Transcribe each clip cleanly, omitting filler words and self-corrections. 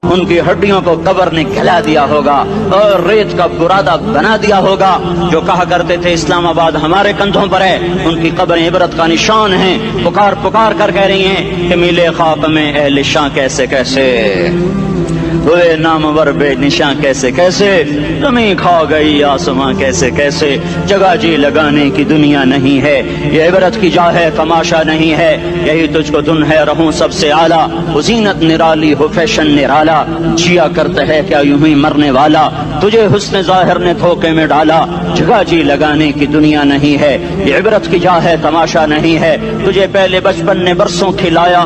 ان کی ہڈیوں کو قبر نے گلا دیا ہوگا اور ریت کا برادہ بنا دیا ہوگا. جو کہا کرتے تھے اسلام آباد ہمارے کندھوں پر ہے، ان کی قبریں عبرت کا نشان ہیں. پکار پکار کر کہہ رہی ہیں کہ ملے خاک میں اہل شاں کیسے کیسے، ہوئے نامور بے نشاں کیسے کیسے، زمین کھا گئی آسماں کیسے کیسے. جگہ جی لگانے کی دنیا نہیں ہے، یہ عبرت کی جا ہے تماشا نہیں ہے. یہی تجھ کو دن ہے رہوں سب سے اعلیٰ، وہ زینت نرالی ہو فیشن نرالا. جیا کرتا ہے کیا یوں ہی مرنے والا، تجھے حسن ظاہر نے دھوکے میں ڈالا. جگہ جی لگانے کی دنیا نہیں ہے، یہ عبرت کی جا ہے تماشا نہیں ہے. تجھے پہلے بچپن نے برسوں کھلایا،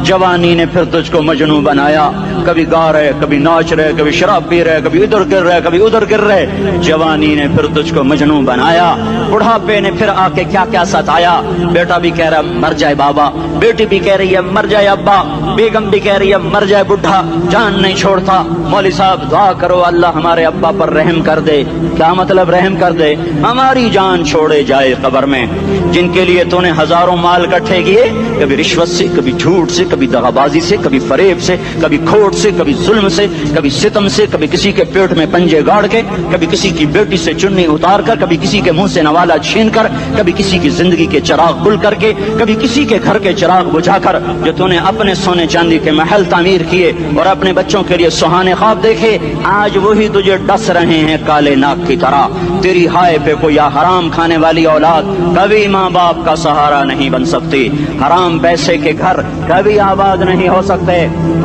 جوانی نے پھر تجھ کو مجنوں بنایا. کبھی گا رہے، کبھی ناچ رہے، کبھی شراب پی رہے، کبھی ادھر گر رہے، کبھی ادھر گر رہے. جوانی نے پھر تجھ کو مجنوں بنایا. بڑھاپے نے پھر آ کے کیا کیا ستایا. بیٹا بھی کہہ رہا مر جائے بابا، بیٹی بھی کہہ رہی ہے مر جائے ابا، بیگم بھی کہہ رہی ہے مر جائے بڈھا، جان نہیں چھوڑتا. مولوی صاحب دعا کرو اللہ ہمارے ابا پر رحم کر دے. کیا مطلب رحم کر دے؟ ہماری جان چھوڑے جائے قبر میں. جن کے لیے تو نے ہزاروں مال اکٹھے کیے، کبھی رشوت سے، کبھی جھوٹ سے، کبھی دغابازی سے، کبھی فریب سے، کبھی کھوٹ سے، کبھی ظلم سے، کبھی ستم سے، کبھی کسی کے پیٹ میں پنجے گاڑ کے، کبھی کسی کی بیٹی سے چنی اتار کر، کبھی کسی کے منہ سے نوالا چھین کر، کبھی کسی کی زندگی کے چراغ گل کر کے، کبھی کسی کے گھر کے چراغ بجھا کر. جو تو نے اپنے سونے چاندی کے محل تعمیر کیے اور اپنے بچوں کے لیے سہانے خواب دیکھے، آج وہی تجھے ڈس رہے ہیں کالے ناک کی طرح. تیری ہائے پہ کوئی حرام کھانے والی اولاد کبھی ماں باپ کا سہارا نہیں بن سکتی. حرام پیسے کے گھر کبھی آباد نہیں ہو سکتے.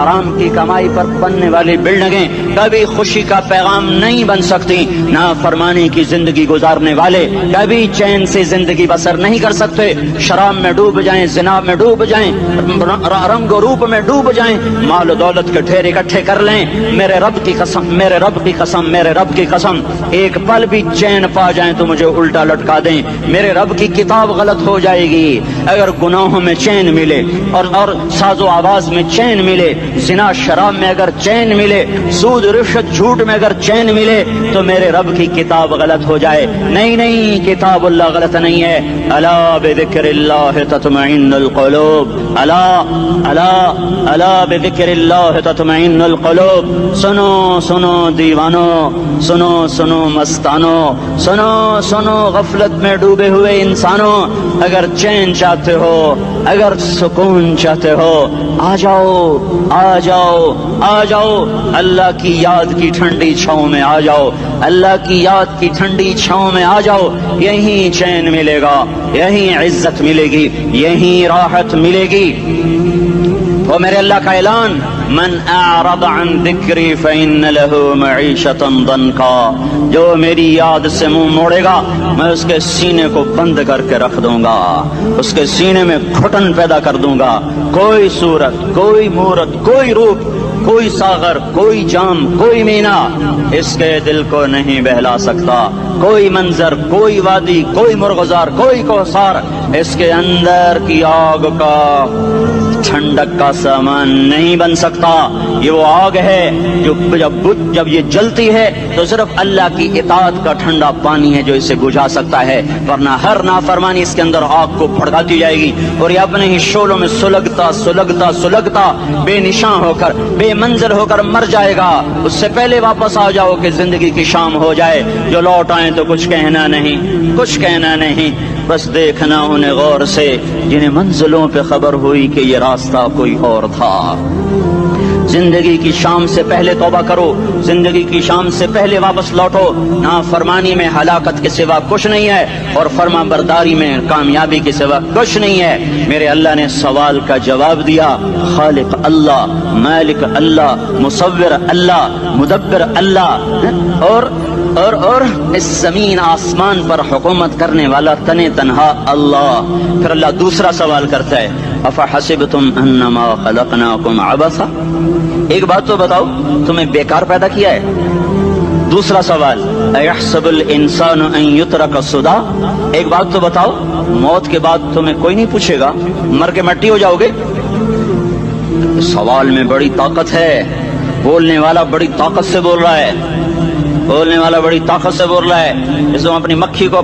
حرام کی کمائی پر بننے والی بلڈنگیں کبھی خوشی کا پیغام نہیں بن سکتی. نافرمانی کی زندگی گزارنے والے کبھی چین سے زندگی بسر نہیں کر سکتے. شراب میں ڈوب جائیں، زنا میں ڈوب جائیں، رنگ و روپ میں ڈوب جائیں، مال و دولت کے ڈھیر اکٹھے کر لیں، میرے رب کی قسم، میرے رب کی قسم، میرے رب کی قسم، ایک پل بھی چین پا جائیں تو مجھے الٹا لٹکا دیں. میرے رب کی کتاب غلط ہو جائے گی. اگر گناہوں میں چین ملے اور ساز و آواز میں چین ملے، زنا شراب میں اگر چین ملے، سود رشوت جھوٹ میں اگر چین ملے، تو میرے رب کی کتاب غلط ہو جائے. نہیں نہیں، کتاب اللہ غلط نہیں ہے. الا بذکر اللہ تطمئن القلوب، الا الا الا بذکر اللہ تطمئن القلوب. سنو سنو دیوانو، سنو سنو مستانو، سنو سنو غفلت میں ڈوبے ہوئے انسانوں، اگر چین چاہتے ہو، اگر سکون چاہتے ہو، آ جاؤ آ جاؤ آ جاؤ، اللہ کی یاد کی ٹھنڈی چھاؤں میں آ جاؤ، اللہ کی یاد کی ٹھنڈی چھاؤں میں آ جاؤ. یہیں چین ملے گا، یہیں عزت ملے گی، یہیں راحت ملے گی. وہ میرے اللہ کا اعلان، من اعرض عن ذکری فإن له معیشۃ ضنکا، جو میری یاد سے منہ موڑے گا میں اس کے سینے کو بند کر کے رکھ دوں گا، اس کے سینے میں گھٹن پیدا کر دوں گا. کوئی صورت، کوئی مورت، کوئی روپ، کوئی ساغر، کوئی جام، کوئی مینا اس کے دل کو نہیں بہلا سکتا. کوئی منظر، کوئی وادی، کوئی مرغزار، کوئی کوثر اس کے اندر کی آگ کا ٹھنڈک کا سامان نہیں بن سکتا. یہ وہ آگ ہے جو جب یہ جلتی ہے تو صرف اللہ کی اطاعت کا ٹھنڈا پانی ہے جو اسے بجھا سکتا ہے، ورنہ ہر نافرمانی اس کے اندر آگ کو بھڑکاتی جائے گی اور یہ اپنے ہی شعلوں میں سلگتا سلگتا سلگتا بے نشان ہو کر، بے منزل ہو کر مر جائے گا. اس سے پہلے واپس آ جاؤ کہ زندگی کی شام ہو جائے. جو لوٹ آئیں تو کچھ کہنا نہیں، کچھ کہنا نہیں، بس دیکھنا انہیں غور سے جنہیں منزلوں پہ خبر ہوئی کہ یہ راستہ کوئی اور تھا. زندگی کی شام سے پہلے توبہ کرو، زندگی کی شام سے پہلے واپس لوٹو. نافرمانی میں ہلاکت کے سوا کچھ نہیں ہے اور فرما برداری میں کامیابی کے سوا کچھ نہیں ہے. میرے اللہ نے سوال کا جواب دیا. خالق اللہ، مالک اللہ، مصور اللہ، مدبر اللہ، اور اس زمین آسمان پر حکومت کرنے والا تنے تنہا اللہ. پھر اللہ دوسرا سوال کرتا ہے، افحسبتم انما خلقناکم عبثا، ایک بات تو بتاؤ تمہیں بیکار پیدا کیا ہے. دوسرا سوال، ایحسب الانسان ان یترک سدی، ایک بات تو بتاؤ موت کے بعد تمہیں کوئی نہیں پوچھے گا، مر کے مٹی ہو جاؤ گے. سوال میں بڑی طاقت ہے، بولنے والا بڑی طاقت سے بول رہا ہے. بولنے والا بڑی طاقت سے بول رہا ہے، جس کو اپنی مکھی کو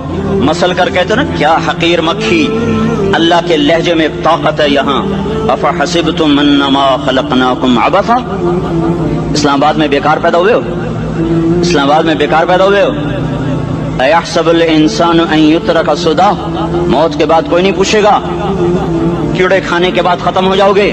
مسل کر کہتے نا کیا حقیر مکھی، اللہ کے لہجے میں ایک طاقت ہے یہاں۔ افحسبتم انما خلقناکم عبثا، اسلام آباد میں بیکار پیدا ہوئے ہو، اسلام آباد میں بیکار پیدا ہوئے ہو۔ ایحسب الانسان ان یترک سدی، موت کے بعد کوئی نہیں پوچھے گا، کیڑے کھانے کے بعد ختم ہو جاؤ گے۔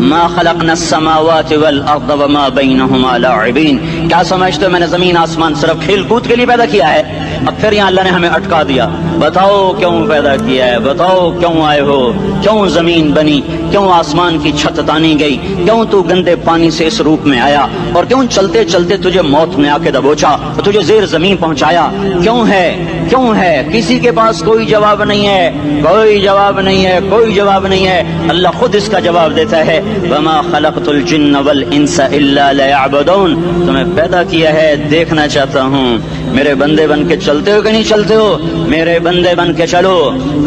ما خلقنا السماوات والارض وما بینہما لاعبین، کیا سمجھتے ہو میں نے زمین آسمان صرف کھیل کود کے لیے پیدا کیا ہے؟ اب پھر یہاں اللہ نے ہمیں اٹکا دیا، بتاؤ کیوں پیدا کیا ہے، بتاؤ کیوں آئے ہو، کیوں زمین بنی، کیوں آسمان کی چھت تانی گئی، کیوں تو گندے پانی سے اس روپ میں آیا، اور کیوں چلتے چلتے تجھے موت نے آ کے دبوچا اور تجھے زیر زمین پہنچایا، کیوں ہے، کیوں ہے؟ کسی کے پاس کوئی جواب نہیں ہے، کوئی جواب نہیں ہے، کوئی جواب نہیں ہے، اللہ خود اس کا جواب دیتا ہے۔ وما خلقت الجن والانس الا ليعبدون، تمہیں پیدا کیا ہے دیکھنا چاہتا ہوں، میرے بندے بن کے چلتے ہو کہ نہیں چلتے ہو، میرے بندے بن کے چلو۔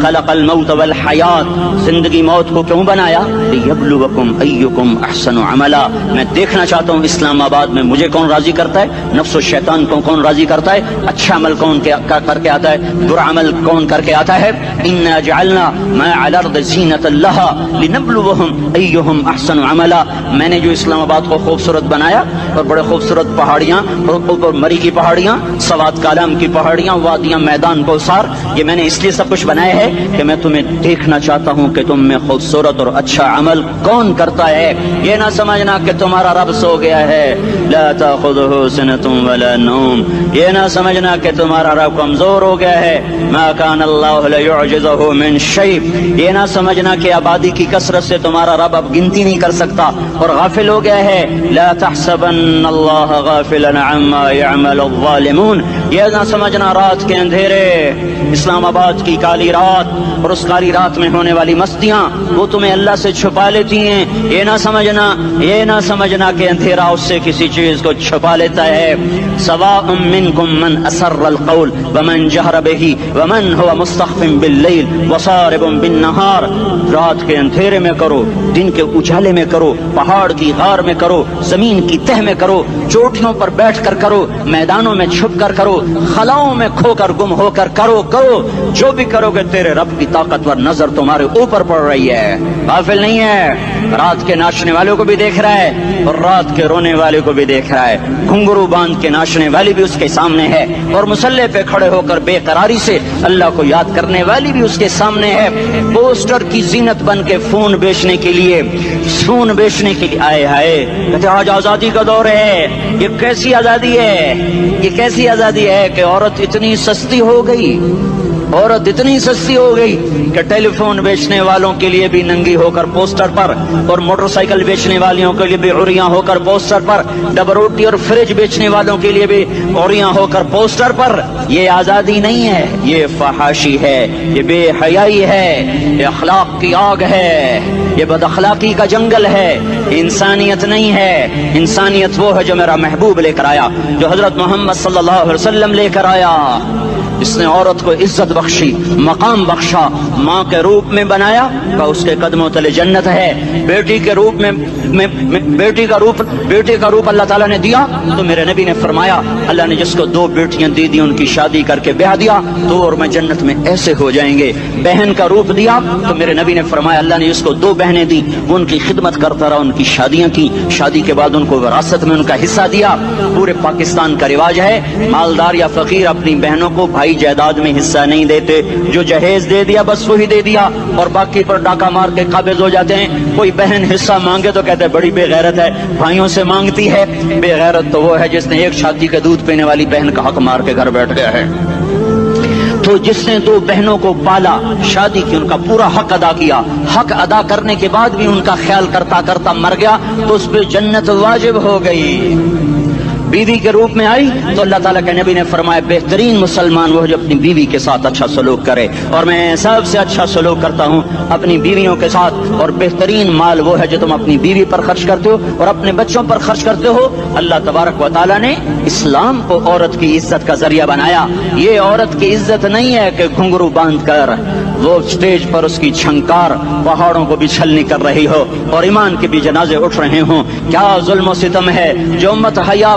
خلق الموت والحیات، زندگی موت کو کیوں بنایا؟ لیبلوکم ایکم احسن عملا، میں دیکھنا چاہتا ہوں اسلام آباد میں مجھے کون راضی کرتا ہے، نفس و شیطان کو کون راضی کرتا ہے، اچھا عمل کون کر کے آتا ہے، برا عمل کون کر کے آتا ہے۔ انا جعلنا ما علی الارض زینۃ لہا لنبلوہم ایہم احسن عملا، میں نے جو اسلام آباد کو خوبصورت بنایا اور بڑے خوبصورت پہاڑیاں، اوپر مری کی پہاڑیاں، سوات کالام کی پہاڑیاں، وادیاں، میدان کوثر، یہ میں نے اس لیے سب کچھ بنایا ہے کہ میں تمہیں دیکھنا چاہتا ہوں کہ تم میں خوبصورت اور اچھا عمل کون کرتا ہے۔ یہ نہ سمجھنا کہ تمہارا رب سو گیا ہے، لا تاخذہ سنۃ ولا نوم، یہ نہ سمجھنا کہ تمہارا رب کمزور ہو گیا ہے، ما کان اللہ لیعجزہ من شیء، یہ نہ سمجھنا کہ آبادی کی کثرت سے تمہارا رب اب گنتی نہیں کر سکتا اور غافل ہو گیا ہے۔ لا تحسبن اللہ غافلا عما يعمل الظالمون، یہ نہ سمجھنا رات کے اندھیرے، اسلام آباد کی کالی رات اور اس کالی رات میں ہونے والی مستیاں وہ تمہیں اللہ سے چھپا لیتی ہیں، یہ نہ سمجھنا کہ اندھیرا اس سے کسی چیز کو چھپا لیتا ہے۔ سواء منکم من اسر القول ومن جہر بہ ومن هو مستخف باللیل وصارب بالنہار، رات کے اندھیرے میں کرو، دن کے اجالے میں کرو، پہاڑ کی غار میں کرو، زمین کی تہ میں کرو، چوٹیوں پر بیٹھ کر کرو، میدانوں میں چھپ کر کرو، خلاؤں میں کھو کر گم ہو کر کرو، جو بھی کرو گے تیرے رب کی طاقتور نظر تمہارے اوپر پڑ رہی ہے، غافل نہیں ہے، رات کے ناچنے والوں کو بھی دیکھ رہا ہے اور رات کے رونے والے کو بھی دیکھ رہا ہے، گھنگرو باندھ کے ناچنے والی بھی اس کے سامنے ہے اور مسلح پہ کھڑے ہو کر بے قراری سے اللہ کو یاد کرنے والی بھی اس کے سامنے ہے۔ پوسٹر کی زینت بن کے فون بیچنے کے لیے آئے ہائے، کہتے آج آزادی کا دور ہے، یہ کیسی آزادی ہے، یہ کیسی آزادی ہے کہ عورت اتنی سستی ہو گئی، عورت اتنی سستی ہو گئی کہ ٹیلی فون بیچنے والوں کے لیے بھی ننگی ہو کر پوسٹر پر، اور موٹر سائیکل بیچنے والوں کے لیے بھی عریاں ہو کر پوسٹر پر، ڈبل روٹی اور فریج بیچنے والوں کے لیے بھی عریاں ہو کر پوسٹر پر۔ یہ آزادی نہیں ہے، یہ فحاشی ہے، یہ بے حیائی ہے، یہ اخلاق کی آگ ہے، یہ بد اخلاقی کا جنگل ہے، انسانیت نہیں ہے۔ انسانیت وہ ہے جو میرا محبوب لے کر آیا، جو حضرت محمد صلی اللہ علیہ وسلم لے کر آیا، اس نے عورت کو عزت بخشی، مقام بخشا، ماں کے روپ میں بنایا کہ اس کے قدموں تلے جنت ہے، بیٹی کے روپ میں بیٹی کا روپ اللہ تعالیٰ نے دیا تو میرے نبی نے فرمایا اللہ نے جس کو 2 بیٹیاں دی ان کی شادی کر کے بیاہ دیا تو اور میں جنت میں ایسے ہو جائیں گے۔ بہن کا روپ دیا تو میرے نبی نے فرمایا اللہ نے جس کو 2 بہنیں دی وہ ان کی خدمت کرتا رہا، ان کی شادیاں کی، شادی کے بعد ان کو وراثت میں ان کا حصہ دیا۔ پورے پاکستان کا رواج ہے مالدار یا فقیر اپنی بہنوں کو بھائی جائیداد میں حصہ نہیں دیتے، جو جہیز دے دیا بس وہی دے دیا اور باقی پر ڈاکہ مار کے قابض ہو جاتے ہیں۔ کوئی بہن حصہ مانگے تو کہتے ہیں بڑی بے غیرت ہے، بھائیوں سے مانگتی ہے۔ بے غیرت تو وہ ہے جس نے ایک چھاتی کے دودھ پینے والی بہن کا حق مار کے گھر بیٹھ گیا ہے۔ تو جس نے 2 بہنوں کو پالا، شادی کی، ان کا پورا حق ادا کیا، حق ادا کرنے کے بعد بھی ان کا خیال کرتا کرتا مر گیا تو اس پہ جنت واجب ہو گئی۔ بیوی کے روپ میں آئی تو اللہ تعالیٰ کے نبی نے فرمایا بہترین مسلمان وہ جو اپنی بیوی کے ساتھ اچھا سلوک کرے، اور میں سب سے اچھا سلوک کرتا ہوں اپنی بیویوں کے ساتھ، اور بہترین مال وہ ہے جو تم اپنی بیوی پر خرچ کرتے ہو اور اپنے بچوں پر خرچ کرتے ہو۔ اللہ تبارک و تعالیٰ نے اسلام کو عورت کی عزت کا ذریعہ بنایا۔ یہ عورت کی عزت نہیں ہے کہ گھنگرو باندھ کر وہ سٹیج پر اس کی چھنکار پہاڑوں کو بھی چھلنی کر رہی ہو اور ایمان کے بھی جنازے اٹھ رہے ہوں۔ کیا ظلم و ستم ہے جو امت حیا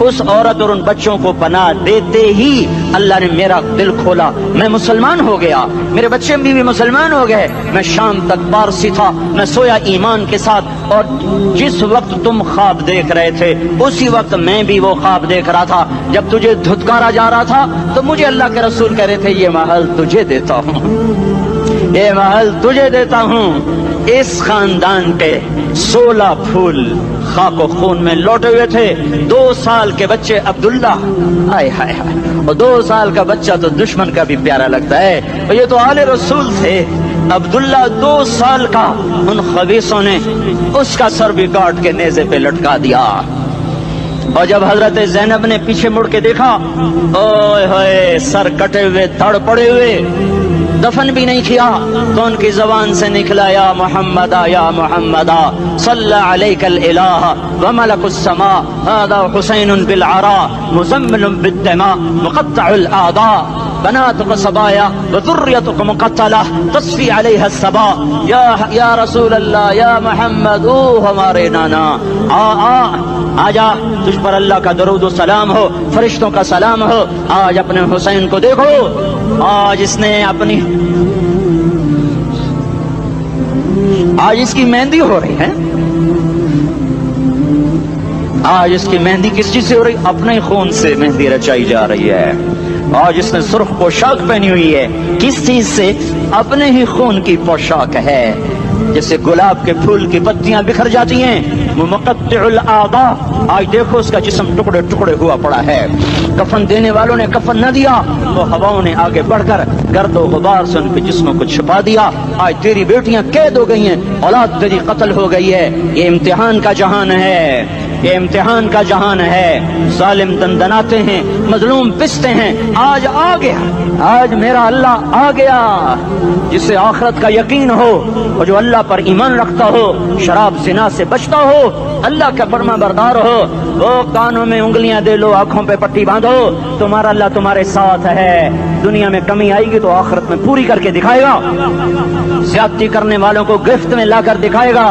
اس عورت اور ان بچوں کو پناہ دیتے ہی اللہ نے میرا دل کھولا، میں مسلمان ہو گیا، میرے بچے بھی مسلمان ہو گئے۔ میں شام تک پارسی تھا، میں سویا ایمان کے ساتھ، اور جس وقت تم خواب دیکھ رہے تھے اسی وقت میں بھی وہ خواب دیکھ رہا تھا۔ جب تجھے دھتکارا جا رہا تھا تو مجھے اللہ کے رسول کہہ رہے تھے یہ محل تجھے دیتا ہوں، یہ محل تجھے دیتا ہوں۔ اس خاندان کے 16 پھول خاک و خون میں لوٹے ہوئے تھے۔ 2 سال کے بچے عبداللہ، ہائے ہائے ہائے، اور 2 سال کا بچہ تو دشمن کا بھی پیارا لگتا ہے، اور یہ تو آل رسول تھے۔ عبداللہ 2 سال کا، ان خبیثوں نے اس کا سر بھی کاٹ کے نیزے پہ لٹکا دیا۔ اور جب حضرت زینب نے پیچھے مڑ کے دیکھا، اوئے ہوئے، سر کٹے ہوئے، دھڑ پڑے ہوئے، دفن بھی نہیں کیا، تو ان کی زبان سے نکلا یا محمد یا محمد صلی علیک الالہ وملک السماء هذا حسین بالعراء مزمل بالدماء مقطع الاعضاء بناتك صبايا وذريتك مقتلة تصفي عليها الصبا یا رسول اللہ یا محمد، او ہمارے نانا، آ جا، تجھ پر اللہ کا درود و سلام ہو، فرشتوں کا سلام ہو۔ آج اپنے حسین کو دیکھو، آج اس نے اپنی، آج اس کی مہندی ہو رہی ہے، آج اس کی مہندی کس چیز سے ہو رہی؟ اپنے خون سے مہندی رچائی جا رہی ہے۔ آج اس نے سرخ پوشاک پہنی ہوئی ہے، کس چیز سے؟ اپنے ہی خون کی پوشاک ہے۔ جیسے گلاب کے پھول کی پتیاں بکھر جاتی ہیں، وہ مقطع الاعضاء، آج دیکھو اس کا جسم ٹکڑے ٹکڑے ہوا پڑا ہے۔ کفن دینے والوں نے کفن نہ دیا تو ہواؤں نے آگے بڑھ کر گرد و غبار سے ان کے جسموں کو چھپا دیا۔ آج تیری بیٹیاں قید ہو گئی ہیں، اولاد تیری قتل ہو گئی ہے۔ یہ امتحان کا جہان ہے، یہ امتحان کا جہان ہے۔ ظالم دندناتے ہیں، مظلوم پستے ہیں۔ آج آ گیا، آج میرا اللہ آ گیا، جسے آخرت کا یقین ہو اور جو اللہ پر ایمان رکھتا ہو، شراب زنا سے بچتا ہو، اللہ کا فرما بردار ہو، وہ کانوں میں انگلیاں دے لو، آنکھوں پہ پٹی باندھو، تمہارا اللہ تمہارے ساتھ ہے۔ دنیا میں کمی آئے گی تو آخرت میں پوری کر کے دکھائے گا، زیادتی کرنے والوں کو گرفت میں لا کر دکھائے گا۔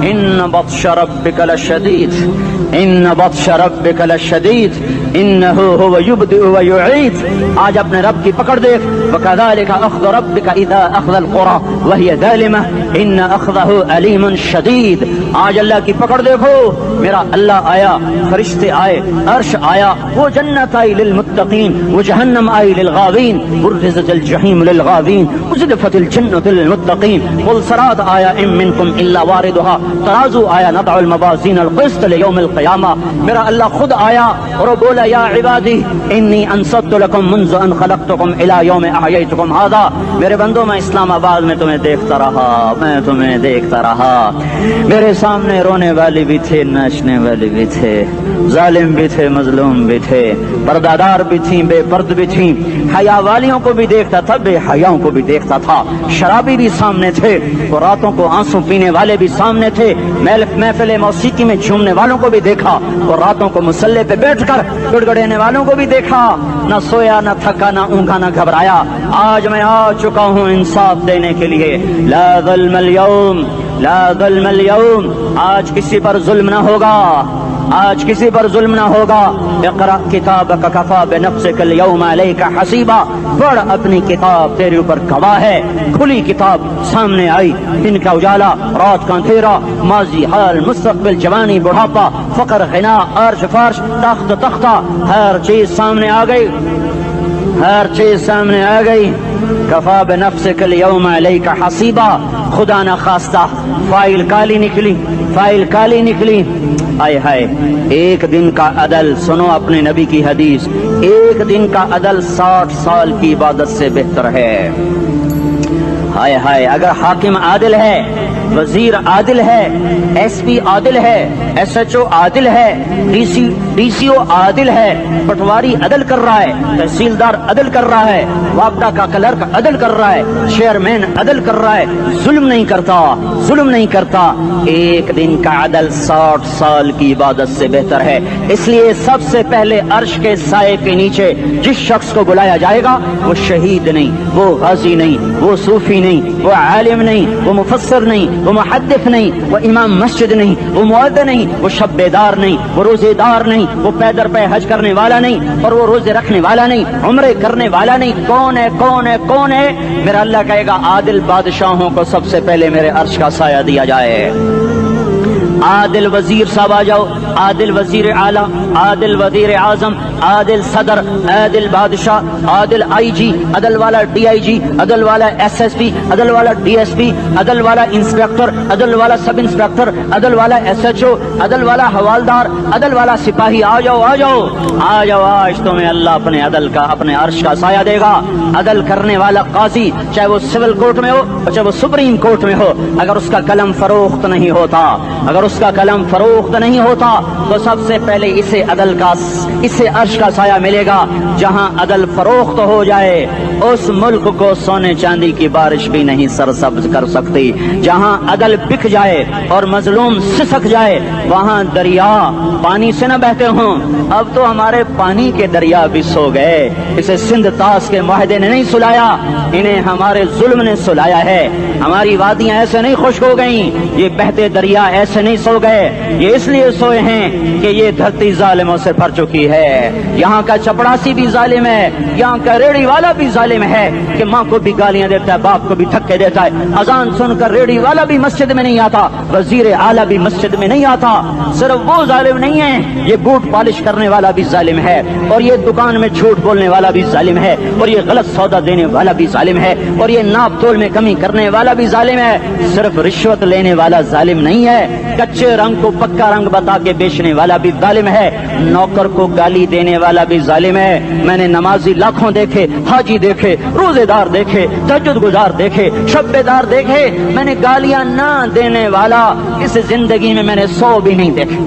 ان بطش ربک لشدید، ان بطش ربک لشدید انہ هو یبدئ ویعید۔ آج اپنے رب کی پکڑ دیکھ، وکذالک اخذ ربک اذا اخذ القرى وهي ظالمة ان اخذه علیم شدید۔ آج اللہ کی پکڑ دیکھو، میرا اللہ آیا، فرشتے آئے، عرش آیا، وہ جنت آئی للمتقین، وہ جہنم آئی للغاوین، برزت الجحیم للغاوین، ازلفت الجنت للمتقین، قل صراط آیا ام منکم الا واردها، ترازو آیا، نضع الموازین القسط لیوم القیامہ۔ میرا اللہ خود آیا اور وہ بولا یا عبادی انی انصت لکم منذ ان خلقتکم الی یوم احییتکم ھذا۔ میرے بندوں، میں اسلام آباد میں تمہیں دیکھتا رہا، میں تمہیں دیکھتا رہا، میرے سامنے رونے والے بھی تھے، ناچنے والے بھی تھے، ظالم بھی تھے، مظلوم بھی تھے، پردادار بھی تھیں، بے پرد بھی تھیں، حیا والیوں کو بھی دیکھتا تھا، بے حیاؤں کو بھی دیکھتا تھا، شرابی بھی سامنے تھے، اور راتوں کو آنسو پینے والے بھی سامنے تھے، محفل موسیقی میں جھومنے والوں کو بھی دیکھا، اور راتوں کو مسلح پہ بیٹھ کر گڑگڑانے والوں کو بھی دیکھا۔ نہ سویا، نہ تھکا، نہ اونگا، نہ گھبرایا۔ آج میں آ چکا ہوں انصاف دینے کے لیے۔ لا ظلم اليوم، لا ظلم اليوم، آج کسی پر ظلم نہ ہوگا، آج کسی پر ظلم نہ ہوگا۔ اقرأ کتابک کفی بنفسک اليوم علیک حسیبا، پڑھ اپنی کتاب، تیرے اوپر گواہ ہے۔ کھلی کتاب سامنے آئی، دن کا اجالا، رات کا اندھیرا، ماضی، حال، مستقبل، جوانی، بڑھاپا، فقر، غنا، عرش، فرش، تخت، تختہ، ہر چیز سامنے آ گئی، ہر چیز سامنے آ گئی۔ کفی بنفسک اليوم علیک حسیبا، خدا نہ خواستہ فائل کالی نکلی، فائل کالی نکلی۔ آئے ہائے، ایک دن کا عدل، سنو اپنے نبی کی حدیث، ایک دن کا عدل 60 سال کی عبادت سے بہتر ہے۔ ہائے ہائے، اگر حاکم عادل ہے، وزیر عادل ہے، ایس پی عادل ہے، ایس ایچ او عادل ہے، ڈی سی او عادل ہے، پٹواری عدل کر رہا ہے، تحصیلدار عدل کر رہا ہے، وابڈا کا کلرک عدل کر رہا ہے، چیئرمین عدل کر رہا ہے، ظلم نہیں کرتا، ظلم نہیں کرتا، ایک دن کا عدل 60 سال کی عبادت سے بہتر ہے۔ اس لیے سب سے پہلے عرش کے سائے کے نیچے جس شخص کو بلایا جائے گا وہ شہید نہیں، وہ غازی نہیں، وہ صوفی نہیں، وہ عالم نہیں، وہ مفسر نہیں، وہ محدث نہیں, وہ امام مسجد نہیں, وہ مؤذن نہیں, وہ شب بیدار نہیں, وہ روزے دار نہیں, وہ پیدر پہ حج کرنے والا نہیں, اور وہ روزے رکھنے والا نہیں, عمرے کرنے والا نہیں. کون ہے, کون ہے, کون ہے؟ میرا اللہ کہے گا عادل بادشاہوں کو سب سے پہلے میرے عرش کا سایہ دیا جائے. عادل وزیر صاحب آ جاؤ, عادل وزیر اعلیٰ, عادل وزیر اعظم, عادل صدر, عادل بادشاہ, عادل آئی جی, عدل والا ڈی آئی جی, عدل والا ایس ایس پی, عدل والا ڈی ایس پی, عدل والا انسپیکٹر, عدل والا سب انسپیکٹر, عدل والا ایس ایچ او, عدل والا حوالدار, عدل والا سپاہی. آ جاؤ, آ جاؤ, آ جاؤ. آج تمہیں اللہ اپنے عدل کا, اپنے عرش کا سایہ دے گا. عدل کرنے والا قاضی, چاہے وہ سول کورٹ میں ہو چاہے وہ سپریم کورٹ میں ہو, اگر اس کا قلم فروخت نہیں ہوتا, اگر اس کا قلم فروخت نہیں ہوتا, تو سب سے پہلے اسے عدل کا, اسے عرش کا سایہ ملے گا. جہاں عدل فروخت ہو جائے اس ملک کو سونے چاندی کی بارش بھی نہیں سرسبز کر سکتی. جہاں عدل بک جائے اور مظلوم سسک جائے وہاں دریا پانی سے نہ بہتے ہوں. اب تو ہمارے پانی کے دریا بھی سو گئے. اسے سندھ طاس کے معاہدے نے نہیں سلایا, انہیں ہمارے ظلم نے سلایا ہے. ہماری وادیاں ایسے نہیں خشک ہو گئیں, یہ بہتے دریا ایسے نہیں سو گئے. یہ اس لیے سوئے ہیں کہ یہ دھرتی ظالموں سے بھر چکی ہے. یہاں کا چپڑاسی بھی ظالم ہے, یہاں کا ریڑھی والا بھی ظالم ہے کہ ماں کو بھی گالیاں دیتا ہے, باپ کو بھی دھکے دیتا ہے. اذان سن کر ریڑھی والا بھی مسجد میں نہیں آتا, وزیر اعلیٰ بھی مسجد میں نہیں آتا. صرف وہ ظالم نہیں ہے, یہ بوٹ پالش کرنے والا بھی ظالم ہے, اور یہ دکان میں جھوٹ بولنے والا بھی ظالم ہے, اور یہ غلط سودا دینے والا بھی ظالم ہے, اور یہ ناپ تول میں کمی کرنے والا بھی ظالم ہے. صرف رشوت لینے والا ظالم نہیں ہے, کچے رنگ کو پکا رنگ بتا کے بیچنے والا بھی ظالم ہے, نوکر کو گالی دینے والا بھی ظالم ہے. میں نے نمازی لاکھوں دیکھے, حاجی دیکھے, روزے دار دیکھے, تہجد گزار دیکھے, شب بیدار دیکھے. میں نے گالیاں نہ دینے والا اس زندگی میں نے 100 بھی نہیں دیکھے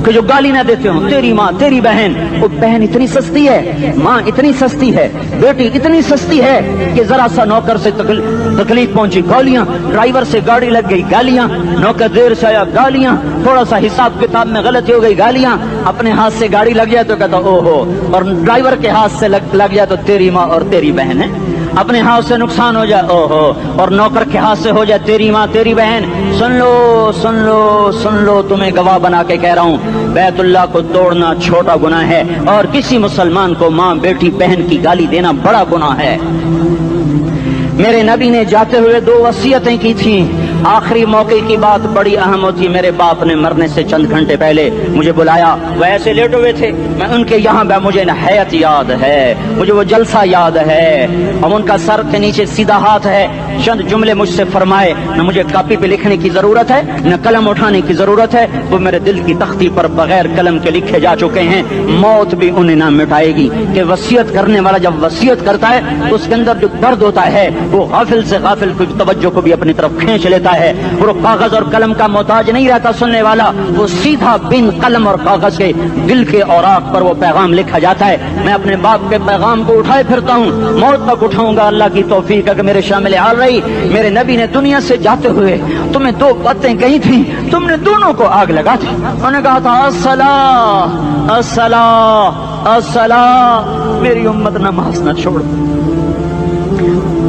کہ جو گالی نہ دیتے ہوں. تیری ماں, تیری بہن, وہ بہن اتنی سستی ہے, ماں اتنی سستی ہے, بیٹی اتنی سستی ہے کہ ذرا سا نوکر سے تکلیف پہنچی گالیاں, ڈرائیور سے گاڑی لگ گئی گالیاں, نوکر دیر سے آیا گالیاں, تھوڑا سا حساب کتاب میں غلطی ہو گئی گالیاں, اپنے ہاتھ سے گاڑی لگ جائے تو کہتا او ہو, اور ڈرائیور کے ہاتھ سے لگ جائے تو تیری ماں اور تیری بہن ہے. اپنے ہاتھ سے نقصان ہو جائے او ہو, اور نوکر کے ہاتھ سے ہو جائے تیری ماں تیری بہن. سن لو, سن لو, سن لو, تمہیں گواہ بنا کے کہہ رہا ہوں, بیت اللہ کو توڑنا چھوٹا گناہ ہے, اور کسی مسلمان کو ماں, بیٹی, بہن کی گالی دینا بڑا گناہ ہے. میرے نبی نے جاتے ہوئے 2 وصیتیں کی تھیں. آخری موقع کی بات بڑی اہم ہوتی. میرے باپ نے مرنے سے چند گھنٹے پہلے مجھے بلایا, وہ ایسے لیٹے ہوئے تھے, میں ان کے یہاں مجھے نہایت یاد ہے, مجھے وہ جلسہ یاد ہے, اور ان کا سر کے نیچے سیدھا ہاتھ ہے. چند جملے مجھ سے فرمائے, نہ مجھے کاپی پہ لکھنے کی ضرورت ہے نہ قلم اٹھانے کی ضرورت ہے, وہ میرے دل کی تختی پر بغیر قلم کے لکھے جا چکے ہیں. موت بھی انہیں نہ مٹائے گی کہ وصیت کرنے والا جب وصیت کرتا ہے تو اس کے اندر جو درد ہوتا ہے وہ غافل سے غافل کی توجہ کو بھی اپنی طرف کھینچ لیتا ہے. وہ کاغذ اور قلم کا محتاج نہیں رہتا سننے والا, وہ سیدھا بن قلم اور کاغذ کے دل کے اوراق پر وہ پیغام لکھا جاتا ہے. میں اپنے باپ کے پیغام کو اٹھائے پھرتا ہوں, موت تک اٹھاؤں گا, اللہ کی توفیق ہے کہ میرے شامل حال رہی. میرے نبی نے دنیا سے جاتے ہوئے تمہیں 2 باتیں کہی تھیں, تم نے دونوں کو آگ لگا تھی. انہوں نے کہا تھا الصلاۃ الصلاۃ الصلاۃ, میری امت نماز نہ چھوڑ.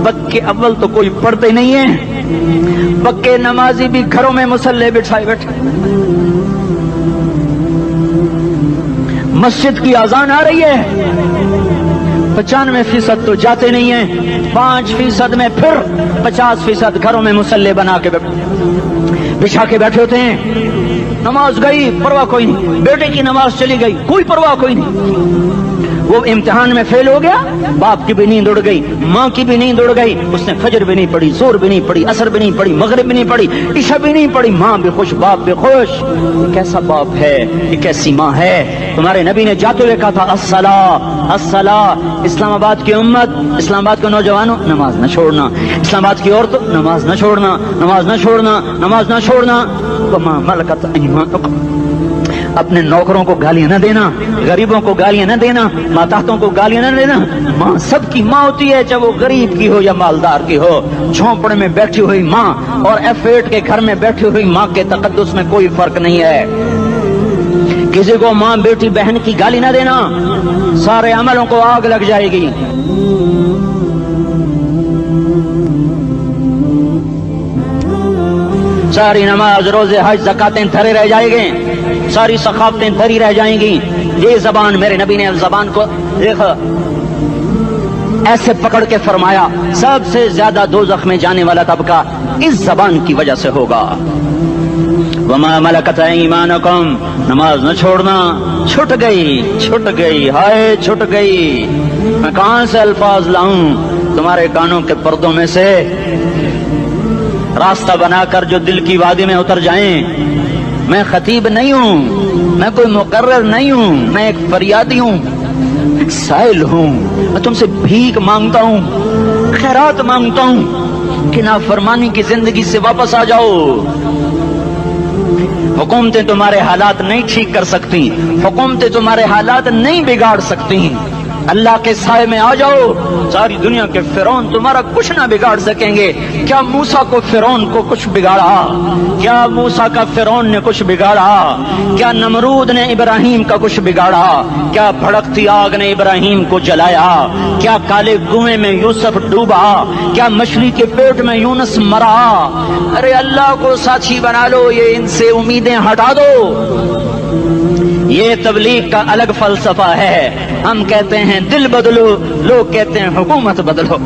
پکے اول تو کوئی پڑھتے نہیں ہیں, پکے نمازی بھی گھروں میں مصلے بٹھائے بیٹھے. مسجد کی اذان آ رہی ہے, 95% تو جاتے نہیں ہیں, 5% میں پھر 50% گھروں میں مصلے بنا کے بچھا کے بیٹھے ہوتے ہیں. نماز گئی پرواہ کوئی نہیں, بیٹے کی نماز چلی گئی کوئی پرواہ کوئی نہیں. وہ امتحان میں فیل ہو گیا, باپ کی بھی نیند اڑ گئی, ماں کی بھی نیند اڑ گئی, اس نے فجر بھی نہیں پڑھی, زور بھی نہیں پڑھی, عصر بھی نہیں پڑھی, مغرب بھی نہیں پڑھی, عشاء بھی نہیں پڑھی. ماں بھی خوش, باپ بھی خوش. یہ کیسا باپ ہے, یہ کیسی ماں ہے. تمہارے نبی نے جاتے ہوئے کہا تھا الصلاۃ الصلاۃ. اسلام آباد کی امت, اسلام آباد کے نوجوانوں, نماز نہ چھوڑنا. اسلام آباد کی عورتوں, نماز نہ چھوڑنا, نماز نہ چھوڑنا, نماز نہ چھوڑنا. وما ملکت ایمانکم, اپنے نوکروں کو گالیاں نہ دینا, غریبوں کو گالیاں نہ دینا, ماتحتوں کو گالیاں نہ دینا. ماں سب کی ماں ہوتی ہے, چاہے وہ غریب کی ہو یا مالدار کی ہو. جھونپڑے میں بیٹھی ہوئی ماں اور F8 کے گھر میں بیٹھی ہوئی ماں کے تقدس میں کوئی فرق نہیں ہے. کسی کو ماں, بیٹی, بہن کی گالی نہ دینا, سارے عملوں کو آگ لگ جائے گی. ساری نماز روزے حج زکاتیں دھرے رہ جائیں گے, ساری ثقافتیں دھری رہ جائیں گی. یہ زبان, میرے نبی نے زبان کو دیکھو ایسے پکڑ کے فرمایا سب سے زیادہ دوزخ میں جانے والا طبقہ اس زبان کی وجہ سے ہوگا. وما ملکت ایمانکم, نماز نہ چھوڑنا. چھٹ گئی ہائے چھٹ گئی. میں کہاں سے الفاظ لاؤں تمہارے کانوں کے پردوں میں سے, راستہ بنا کر جو دل کی وادی میں اتر جائیں. میں خطیب نہیں ہوں, میں کوئی مقرر نہیں ہوں, میں ایک فریادی ہوں, ایک سائل ہوں. میں تم سے بھیک مانگتا ہوں, خیرات مانگتا ہوں کہ نافرمانی کی زندگی سے واپس آ جاؤ. حکومتیں تمہارے حالات نہیں ٹھیک کر سکتی, حکومتیں تمہارے حالات نہیں بگاڑ سکتی. اللہ کے سائے میں آ جاؤ. ساری دنیا کے فرعون تمہارا کچھ نہ بگاڑ سکیں گے. کیا موسیٰ کو فرعون کو کچھ بگاڑا؟ کیا موسیٰ کا فرعون نے کچھ بگاڑا؟ کیا نمرود نے ابراہیم کا کچھ بگاڑا؟ کیا بھڑکتی آگ نے ابراہیم کو جلایا؟ کیا کالے کنویں میں یوسف ڈوبا؟ کیا مچھلی کے پیٹ میں یونس مرا؟ ارے اللہ کو ساتھی بنا لو, یہ ان سے امیدیں ہٹا دو. یہ تبلیغ کا الگ فلسفہ ہے. ہم کہتے ہیں دل بدلو, لوگ کہتے ہیں حکومت بدلو.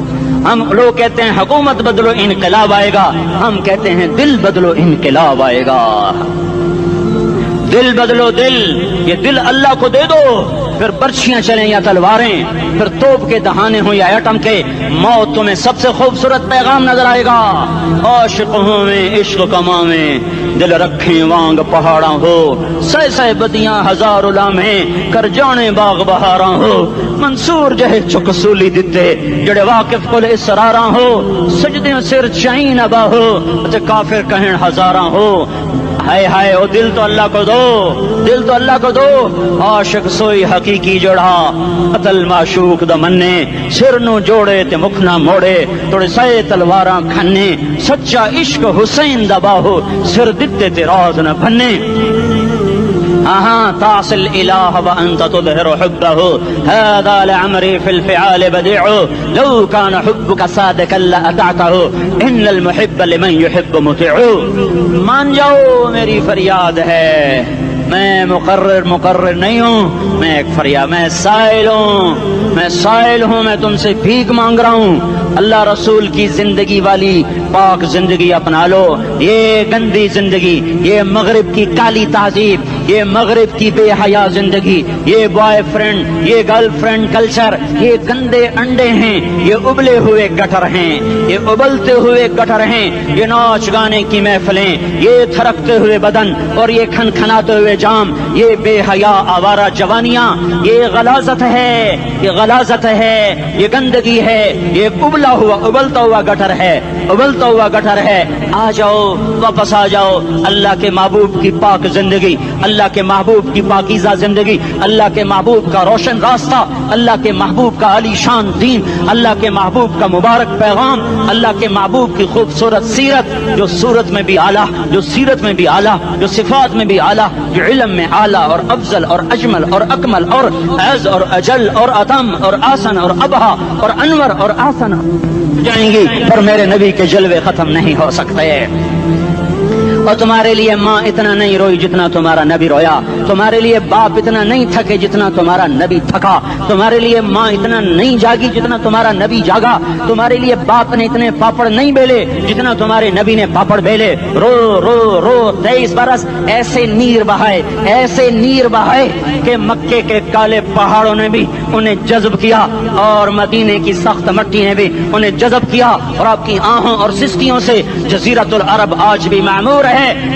لوگ کہتے ہیں حکومت بدلو انقلاب آئے گا, ہم کہتے ہیں دل بدلو انقلاب آئے گا. دل بدلو دل, یہ دل اللہ کو دے دو. پھر برچیاں چلیں یا تلواریں, پھر توپ کے دہانے ہوں یا ایٹم کے, موت تمہیں سب سے خوبصورت پیغام نظر آئے گا. عاشق ہوں میں عشق کما میں, دل رکھیں وانگ پہاڑاں ہو, سہ بدیاں ہزار لامیں کر جانے باغ بہاراں ہو. منصور جہے چکسولی دتے جڑے واقف کل اسراراں ہو, سجدیں سر چائیں نبا ہو کافر کہیں ہزاراں ہو. ہائے ہائے او دل تو اللہ کو دو, دل تو اللہ کو دو. عاشق سوئی حقیقی جوڑا, قتل معشوق دا مننے, سر نو جوڑے تے مکھ نہ موڑے, توڑے سائے تلواراں کھنے, سچا عشق حسین دا باہو, سر دتے تے راز نہ بھنے. تعصي الإله وأنت تظهر حبه, هذا لعمري في الفعال بديع, لو كان حبك صادقا لأطعته, إن المحب لمن يحب مطيع. مان جاؤ میری فریاد ہے, میں مقرر نہیں ہوں, میں ایک فریاد, میں سائل ہوں, میں تم سے بھیک مانگ رہا ہوں. اللہ رسول کی زندگی والی پاک زندگی اپنا لو. یہ گندی زندگی, یہ مغرب کی کالی تہذیب, یہ مغرب کی بے حیا زندگی, یہ بوائے فرینڈ, یہ گرل فرینڈ کلچر, یہ گندے انڈے ہیں, یہ ابلے ہوئے گٹر ہیں, یہ ابلتے ہوئے گٹر ہیں. یہ ناچ گانے کی محفلیں, یہ تھرکتے ہوئے بدن اور یہ کھنکھناتے ہوئے جام, یہ بے حیا آوارہ جوانیاں, یہ غلاظت ہے, یہ غلاظت ہے, یہ گندگی ہے, یہ ابلتا ہوا گٹر ہے, ابلتا ہوا گٹر ہے. آ جاؤ, واپس آ جاؤ. اللہ کے محبوب کی پاک زندگی, اللہ کے محبوب کی پاکیزہ زندگی, اللہ کے محبوب کا روشن راستہ, اللہ کے محبوب کا علی شان دین, اللہ کے محبوب کا مبارک پیغام, اللہ کے محبوب کی خوبصورت سیرت, جو صورت میں بھی اعلیٰ, جو سیرت میں بھی اعلیٰ, جو صفات میں بھی اعلیٰ, جو علم میں اعلیٰ اور افضل اور اجمل اور اکمل اور اعز اور اجل اور اتم اور آسن اور ابہا اور انور اور آسن جائیں گی, پر میرے نبی کے جلوے ختم نہیں ہو سکتے. اور تمہارے لیے ماں اتنا نہیں روئی جتنا تمہارا نبی رویا, تمہارے لیے باپ اتنا نہیں تھکے جتنا تمہارا نبی تھکا, تمہارے لیے ماں اتنا نہیں جاگی جتنا تمہارا نبی جاگا, تمہارے لیے باپ نے اتنے پاپڑ نہیں بیلے جتنا تمہارے نبی نے پاپڑ بیلے. رو رو رو 23 برس ایسے نیر بہائے کہ مکے کے کالے پہاڑوں نے بھی انہیں جذب کیا اور مدینے کی سخت مٹی نے بھی انہیں جذب کیا, اور آپ کی آہوں اور سسکیوں سے جزیرۃ العرب آج بھی معمور ہے.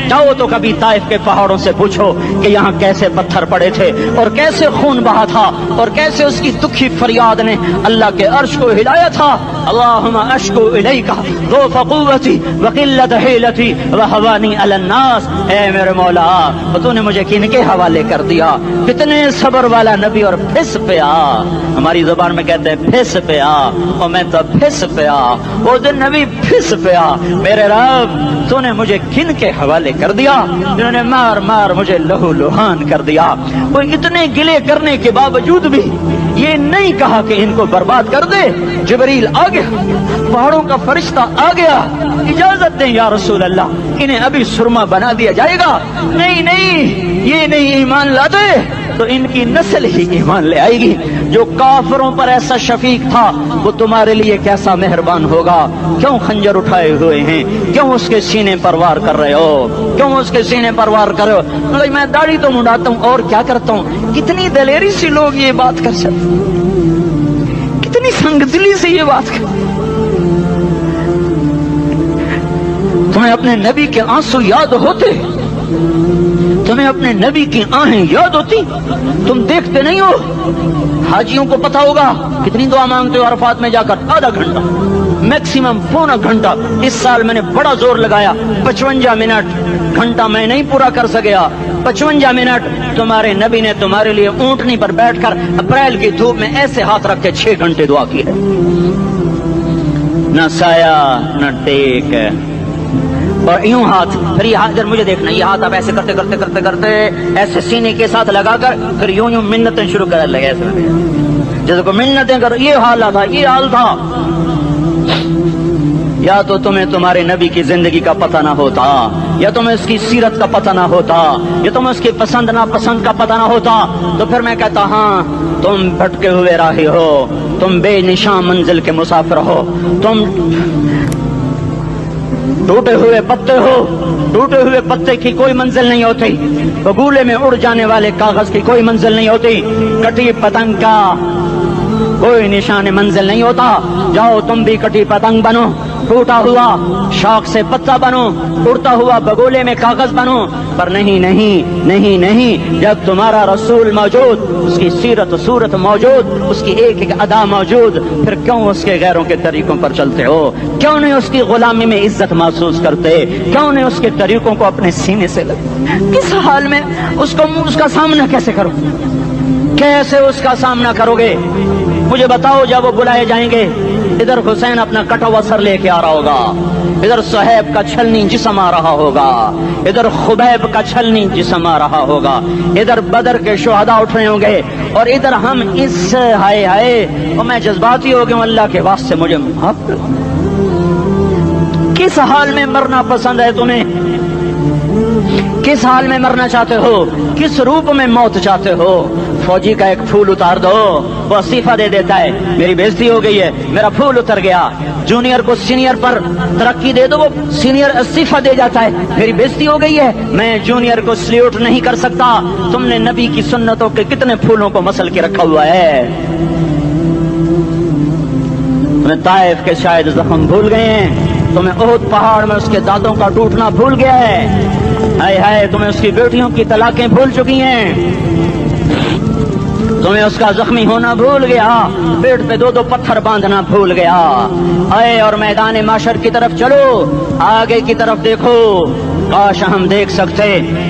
جاؤ تو کبھی طائف کے پہاڑوں سے پوچھو کہ یہاں کیسے پتھر پڑے تھے اور کیسے خون بہا تھا اور کیسے اس کی دکھی فریاد نے اللہ کے عرش کو ہلایا تھا. اللہم اشکو الیک ضعف قوتی وقلت حیلتی وہوانی علی الناس. اے میرے مولا, تو نے مجھے کن کے حوالے کر دیا, کتنے صبر والا نبی, اور پھس پہ آ. ہماری زبان میں کہتے ہیں پھس پہ آ, اور میں تو پھس پہ آ. وہ دن نبی پھس پہ آ, میرے رب تو نے مجھے کن کے حوالے کر دیا جنہوں نے مار مار مجھے لہو لہان کر دیا. وہ اتنے گلے کرنے کے باوجود بھی یہ نہیں کہا کہ ان کو برباد کر دے. جبریل آگے گیا, پہاڑوں کا فرشتہ آ گیا, اجازت دیں یا رسول اللہ, انہیں ابھی سرما بنا دیا جائے گا. نہیں نہیں, یہ نہیں ایمان لاتے تو ان کی نسل ہی ایمان لے آئے گی. جو کافروں پر ایسا شفیق تھا وہ تمہارے لیے کیسا مہربان ہوگا. کیوں خنجر اٹھائے ہوئے ہیں, کیوں اس کے سینے پر وار کر رہے ہو, کیوں اس کے سینے پر وار کر رہے ہو؟ میں داڑھی تو منڈاتا ہوں اور کیا کرتا ہوں. کتنی دلیری سے لوگ یہ بات کر سکتے, کتنی سنگدلی سے یہ بات کر. تمہیں اپنے نبی کے آنسو یاد ہوتے, تمہیں اپنے نبی کی آہیں یاد ہوتی, تم دیکھتے نہیں ہو. حاجیوں کو پتا ہوگا کتنی دعا مانگتے ہو عرفات میں جا کر, آدھا گھنٹہ میکسیمم پونا گھنٹہ. اس سال میں نے بڑا زور لگایا, 55 منٹ, گھنٹہ میں نہیں پورا کر سکیا. 55 منٹ تمہارے نبی نے تمہارے لیے اونٹنی پر بیٹھ کر اپریل کی دھوپ میں ایسے ہاتھ رکھ کے 6 گھنٹے دعا کی ہے. نہ سایہ نہ ٹیک, اور یوں ہاتھ, پھر یہ ہاتھ, مجھے دیکھنا, یہ ہاتھ آپ ایسے کرتے کرتے کرتے کرتے ایسے سینے کے ساتھ لگا کر پھر یوں یوں منتیں شروع کر لگے, ایسے جیسے کو منتیں کر. یہ حال تھا, یہ حال تھا. یا تو تمہیں تمہارے نبی کی زندگی کا پتہ نہ ہوتا, یا تمہیں اس کی سیرت کا پتہ نہ ہوتا, یا تمہیں اس کی پسند ناپسند کا پتہ نہ ہوتا, تو پھر میں کہتا ہاں تم بھٹکے ہوئے راہی ہو, تم بے نشان منزل کے مسافر ہو, تم ٹوٹے ہوئے پتے ہو. ٹوٹے ہوئے پتے کی کوئی منزل نہیں ہوتی, بگولے میں اڑ جانے والے کاغذ کی کوئی منزل نہیں ہوتی, کٹی پتنگ کا کوئی نشان منزل نہیں ہوتا. جاؤ تم بھی کٹی پتنگ بنو, ٹوٹا ہوا شاخ سے پتا بنو, اڑتا ہوا بگولے میں کاغذ بنو. پر نہیں نہیں نہیں نہیں, جب تمہارا رسول موجود, اس کی سیرت صورت موجود, اس کی ایک ایک ادا موجود, پھر کیوں اس کے غیروں کے طریقوں پر چلتے ہو؟ کیوں نہیں اس کی غلامی میں عزت محسوس کرتے؟ کیوں نہیں اس کے طریقوں کو اپنے سینے سے لگتے؟ کس حال میں اس کا سامنا کیسے کرو, کیسے اس کا سامنا کرو گے؟ مجھے بتاؤ. جب وہ بلائے جائیں گے, ادھر حسین اپنا کٹا ہوا سر لے کے آ رہا ہوگا, ادھر صہیب کا چھلنی جسم آ رہا ہوگا, ادھر خبیب کا چھلنی جسم آ رہا ہوگا, ادھر بدر کے شہداء اٹھ رہے ہوں گے, اور ادھر ہم اس ہائے ہائے, اور میں جذباتی ہو گیا ہوں, اللہ کے واسطے مجھے معاف کر. کس حال میں مرنا پسند ہے تمہیں؟ کس حال میں مرنا چاہتے ہو؟ کس روپ میں موت چاہتے ہو؟ فوجی کا ایک پھول اتار دو, وہ استعفیٰ دے دیتا ہے, میری بےزتی ہو گئی ہے, میرا پھول اتر گیا. جونیئر کو سینئر پر ترقی دے دو, وہ سینئر استعفیٰ دے جاتا ہے, میری بےزتی ہو گئی ہے, میں جونیئر کو سلیوٹ نہیں کر سکتا. تم نے نبی کی سنتوں کے کتنے پھولوں کو مسل کے رکھا ہوا ہے. تمہیں طائف کے شاید زخم بھول گئے ہیں, تمہیں احد پہاڑ میں اس کے دانتوں کا ٹوٹنا بھول گیا ہے. ہائے ہائے, تمہیں اس کی بیٹیوں کی طلاقیں بھول چکی ہیں, تمہیں اس کا زخمی ہونا بھول گیا, پیٹ پہ 2 پتھر باندھنا بھول گیا. آئے اور میدان معاشر کی طرف چلو, آگے کی طرف دیکھو. کاش ہم دیکھ سکتے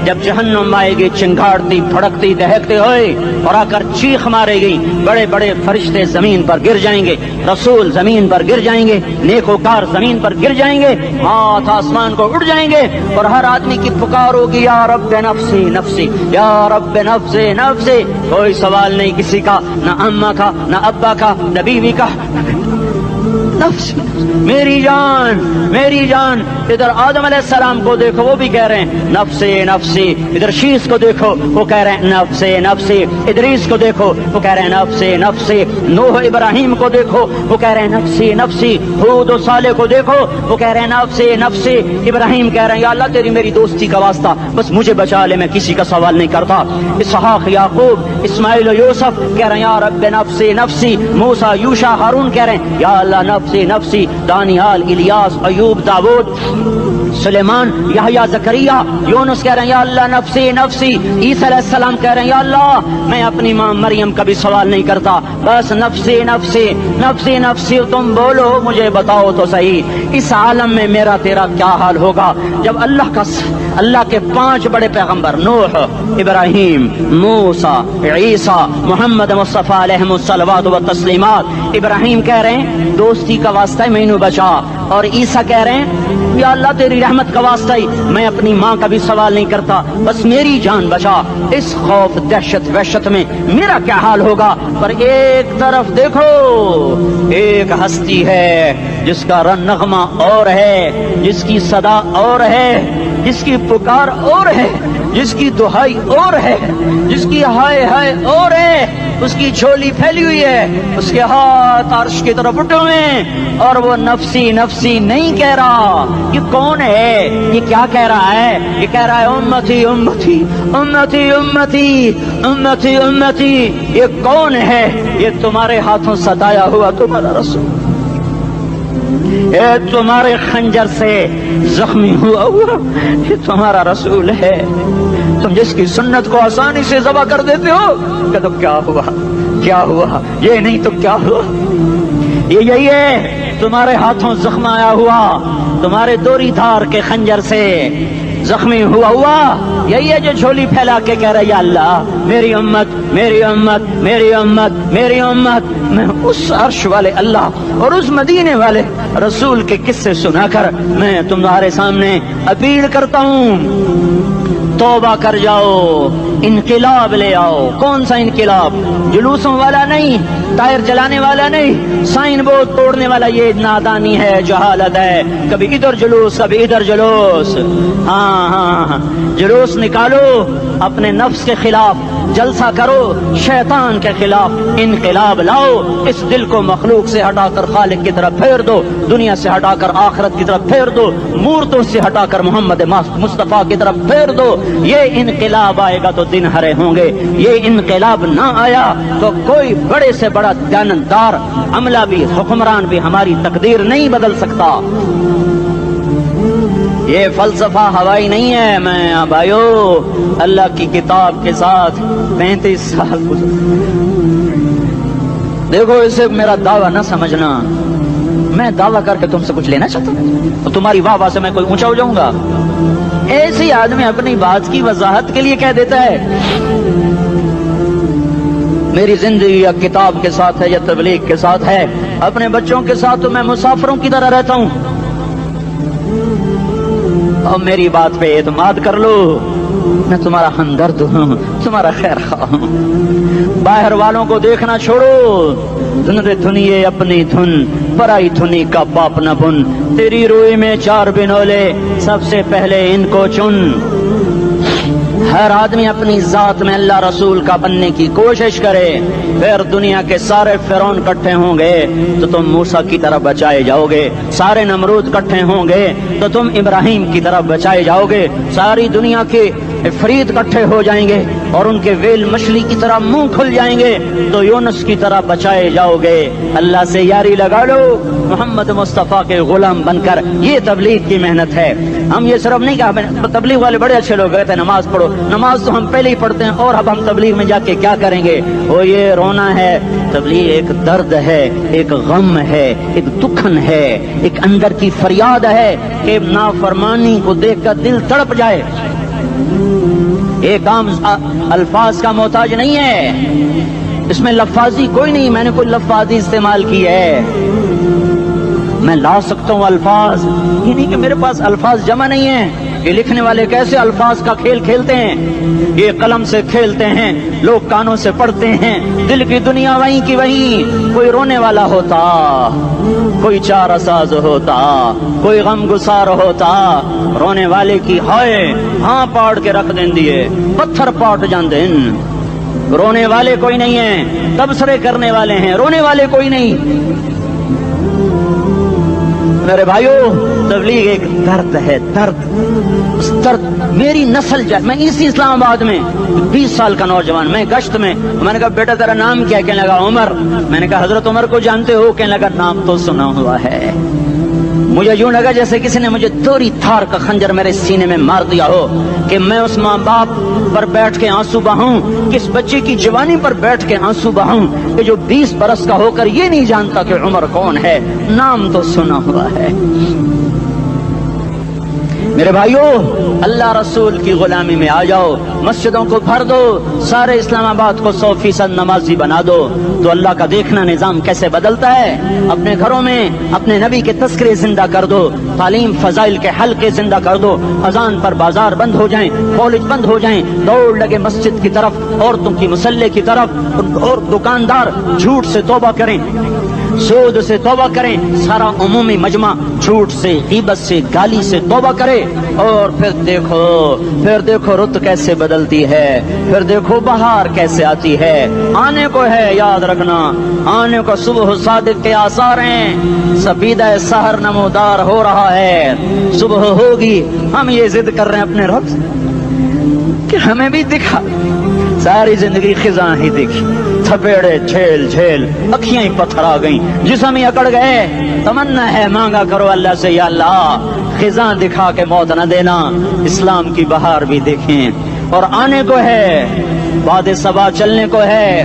جب جہنم آئے گی چنگاڑتی بھڑکتی دہکتے ہوئے اور آ کر چیخ مارے گی, بڑے بڑے فرشتے زمین پر گر جائیں گے, رسول زمین پر گر جائیں گے, نیکوکار زمین پر گر جائیں گے, ہاتھ آسمان کو اڑ جائیں گے, اور ہر آدمی کی پکار ہوگی یا رب نفسی نفسی, یا رب نفسی نفسی. کوئی سوال نہیں کسی کا, نہ اماں کا, نہ ابا کا, نہ بیوی کا, نفس میری جان میری جان. ادھر آدم علیہ السلام کو دیکھو, وہ بھی کہہ رہے ہیں نفسی نفسی. ادھر شیس کو دیکھو, وہ کہہ رہے ہیں نفسی نفسی. ادریس کو دیکھو, وہ کہہ رہے ہیں نفسی نفسی. نوح ابراہیم کو دیکھو, وہ کہہ رہے ہیں نفسی نفسی. ہود و صالح کو دیکھو, وہ کہہ رہے ہیں نفسی نفسی. ابراہیم کہہ رہے ہیں یا اللہ تیری میری دوستی کا واسطہ, بس مجھے بچا لے, میں کسی کا سوال نہیں کرتا. اسحاق یعقوب اسماعیل و یوسف کہہ رہے ہیں یا رب نفسی نفسی. موسیٰ یوشع ہارون کہہ رہے ہیں یا اللہ نفسی نفسی. دانیال الیاس ایوب داؤد سلیمان یحییٰ زکریا یونس کہہ رہے ہیں یا اللہ نفسی نفسی. عیسیٰ علیہ السلام کہہ رہے ہیں یا اللہ میں اپنی ماں مریم کا بھی سوال نہیں کرتا, بس نفسی نفسی نفسی نفسی. تم بولو, مجھے بتاؤ تو صحیح, اس عالم میں میرا تیرا کیا حال ہوگا جب اللہ کے 5 بڑے پیغمبر نوح, ابراہیم, موسیٰ, عیسیٰ, محمد مصطفیٰ علیہ الصلوات و تسلیمات. ابراہیم کہہ رہے ہیں دوستی کا واسطہ ہے مینو بچا, اور عیسیٰ کہہ رہے ہیں یا اللہ تیری رحمت کا واسطہ ہی میں اپنی ماں کا بھی سوال نہیں کرتا، بس میری جان بچا، اس خوف دہشت وحشت میں میرا کیا حال ہوگا۔ پر ایک طرف دیکھو، ایک ہستی ہے جس کا نغمہ اور ہے، جس کی صدا اور ہے، جس کی پکار اور ہے، جس کی دہائی اور ہے، جس کی ہائے ہائے اور ہے، اس کی جھولی پھیلی ہوئی ہے، اس کے ہاتھ عرش کی طرف اٹھے ہوئے ہیں، اور وہ نفسی نفسی نہیں کہہ رہا۔ یہ کون ہے؟ یہ کیا کہہ رہا ہے؟ یہ کہہ رہا ہے امتی امتی امتی امتی امتی امتی۔ یہ کون ہے؟ یہ تمہارے ہاتھوں ستایا ہوا تمہارا رسول، یہ تمہارے خنجر سے زخمی ہوا یہ تمہارا رسول ہے۔ تم جس کی سنت کو آسانی سے ذبح کر دیتے ہو، کہ تو کیا ہوا کیا ہوا، یہ نہیں تو کیا ہوا۔ یہ یہی ہے تمہارے ہاتھوں زخم آیا ہوا، تمہارے دوری دھار کے خنجر سے زخمی ہوا، یہی ہے جو جھولی پھیلا کے کہہ رہا ہے یا اللہ میری امت میری امت میری امت میری امت۔ میں اس عرش والے اللہ اور اس مدینے والے رسول کے قصے سنا کر میں تمہارے سامنے اپیل کرتا ہوں، توبہ کر جاؤ، انقلاب لے آؤ۔ کون سا انقلاب؟ جلوسوں والا نہیں، ٹائر جلانے والا نہیں، سائن بورڈ توڑنے والا، یہ نادانی ہے، جہالت ہے۔ کبھی ادھر جلوس کبھی ادھر جلوس، ہاں جلوس نکالو اپنے نفس کے خلاف، جلسہ کرو شیطان کے خلاف، انقلاب لاؤ۔ اس دل کو مخلوق سے ہٹا کر خالق کی طرف پھیر دو، دنیا سے ہٹا کر آخرت کی طرف پھیر دو، مورتوں سے ہٹا کر محمد مصطفیٰ کی طرف پھیر دو۔ یہ انقلاب آئے گا تو دن ہرے ہوں گے، یہ انقلاب نہ آیا تو کوئی بڑے سے بڑا دیانتدار عملہ بھی، حکمران بھی ہماری تقدیر نہیں بدل سکتا۔ یہ فلسفہ ہوائی نہیں ہے۔ میں بھائیو اللہ کی کتاب کے ساتھ 35 سال دیکھو، اسے میرا دعویٰ نہ سمجھنا، میں دعویٰ کر کے تم سے کچھ لینا چاہتا ہوں تو تمہاری واہ واہ سے میں کوئی اونچا ہو جاؤں گا؟ ایسے ہی آدمی اپنی بات کی وضاحت کے لیے کہہ دیتا ہے میری زندگی یا کتاب کے ساتھ ہے یا تبلیغ کے ساتھ ہے، اپنے بچوں کے ساتھ تو میں مسافروں کی طرح رہتا ہوں، اور میری بات پہ اعتماد کر لو، میں تمہارا ہمدرد ہوں، تمہارا خیر خواہ ہوں۔ باہر والوں کو دیکھنا چھوڑو، دھن رے دھنیے اپنی دھن، پرائی دھنی کا پاپ نہ بن، تیری روئی میں 4 بنولے، سب سے پہلے ان کو چن۔ ہر آدمی اپنی ذات میں اللہ رسول کا بننے کی کوشش کرے، پھر دنیا کے سارے فرعون کٹھے ہوں گے تو تم موسیٰ کی طرف بچائے جاؤ گے، سارے نمرود کٹھے ہوں گے تو تم ابراہیم کی طرف بچائے جاؤ گے، ساری دنیا کے فرید کٹھے ہو جائیں گے اور ان کے ویل مچھلی کی طرح منہ کھل جائیں گے تو یونس کی طرح بچائے جاؤ گے۔ اللہ سے یاری لگا لو، محمد مصطفیٰ کے غلام بن کر۔ یہ تبلیغ کی محنت ہے۔ ہم یہ صرف نہیں کہا تبلیغ والے بڑے اچھے لوگ کہتے ہیں نماز پڑھو، نماز تو ہم پہلے ہی پڑھتے ہیں، اور اب ہم تبلیغ میں جا کے کیا کریں گے؟ وہ یہ رونا ہے۔ تبلیغ ایک درد ہے، ایک غم ہے، ایک دکھن ہے، ایک اندر کی فریاد ہے کہ نافرمانی کو دیکھ کر دل تڑپ جائے۔ ایک عام الفاظ کا محتاج نہیں ہے، اس میں لفاظی کوئی نہیں، میں نے کوئی لفاظی استعمال کی ہے، میں لا سکتا ہوں الفاظ، یہ نہیں کہ میرے پاس الفاظ جمع نہیں ہیں۔ یہ لکھنے والے کیسے الفاظ کا کھیل کھیلتے ہیں، یہ قلم سے کھیلتے ہیں، لوگ کانوں سے پڑھتے ہیں، دل کی دنیا وہیں کی وہیں۔ کوئی رونے والا ہوتا، کوئی چارہ ساز ہوتا، کوئی غم گسار ہوتا، رونے والے کی ہائے ہاں پاڑ کے رکھ دیں دیے، پتھر پاٹ جان دیں۔ رونے والے کوئی نہیں ہیں، تبصرے کرنے والے ہیں، رونے والے کوئی نہیں۔ میرے بھائیو تبلیغ ایک درد ہے، درد، اس درد میری نسل جائے۔ میں اسی اسلام آباد میں 20 سال کا نوجوان، میں گشت میں نے کہا بیٹا تیرا نام کیا؟ کہنے لگا عمر۔ میں نے کہا حضرت عمر کو جانتے ہو؟ کہنے لگا نام تو سنا ہوا ہے۔ مجھے یوں لگا جیسے کسی نے مجھے دوری تھار کا خنجر میرے سینے میں مار دیا ہو، کہ میں اس ماں باپ پر بیٹھ کے آنسو بہاؤں، کس بچے کی جوانی پر بیٹھ کے آنسو بہاؤں کہ جو 20 برس کا ہو کر یہ نہیں جانتا کہ عمر کون ہے، نام تو سنا ہوا ہے۔ میرے بھائیو، اللہ رسول کی غلامی میں آ جاؤ، مسجدوں کو بھر دو، سارے اسلام آباد کو 100% نمازی بنا دو، تو اللہ کا دیکھنا نظام کیسے بدلتا ہے۔ اپنے گھروں میں اپنے نبی کے تذکرے زندہ کر دو، تعلیم فضائل کے حلقے زندہ کر دو، اذان پر بازار بند ہو جائیں، کالج بند ہو جائیں، دوڑ لگے مسجد کی طرف، عورتوں کی مصلے کی طرف، اور دکاندار جھوٹ سے توبہ کریں، سود سے توبہ کریں، سارا عمومی مجمع جھوٹ سے، غیبت سے، گالی سے توبہ کرے، اور پھر دیکھو رت کیسے بدلتی ہے، پھر دیکھو بہار کیسے آتی ہے۔ آنے کو ہے، یاد رکھنا، آنے کو صبح صادق کے آثار ہیں، سپیدہ سحر نمودار ہو رہا ہے، صبح ہوگی۔ ہم یہ ضد کر رہے ہیں اپنے رب کہ ہمیں بھی دکھا، ساری زندگی خزاں ہی دکھی، تھپیڑے جھیل اکھیاں ہی پتھر آ گئیں، جسم ہی اکڑ گئے۔ تمنا ہے مانگا کرو اللہ سے، یا اللہ خزاں دکھا کے موت نہ دینا، اسلام کی بہار بھی دیکھیں۔ اور آنے کو ہے، باد صبا چلنے کو ہے،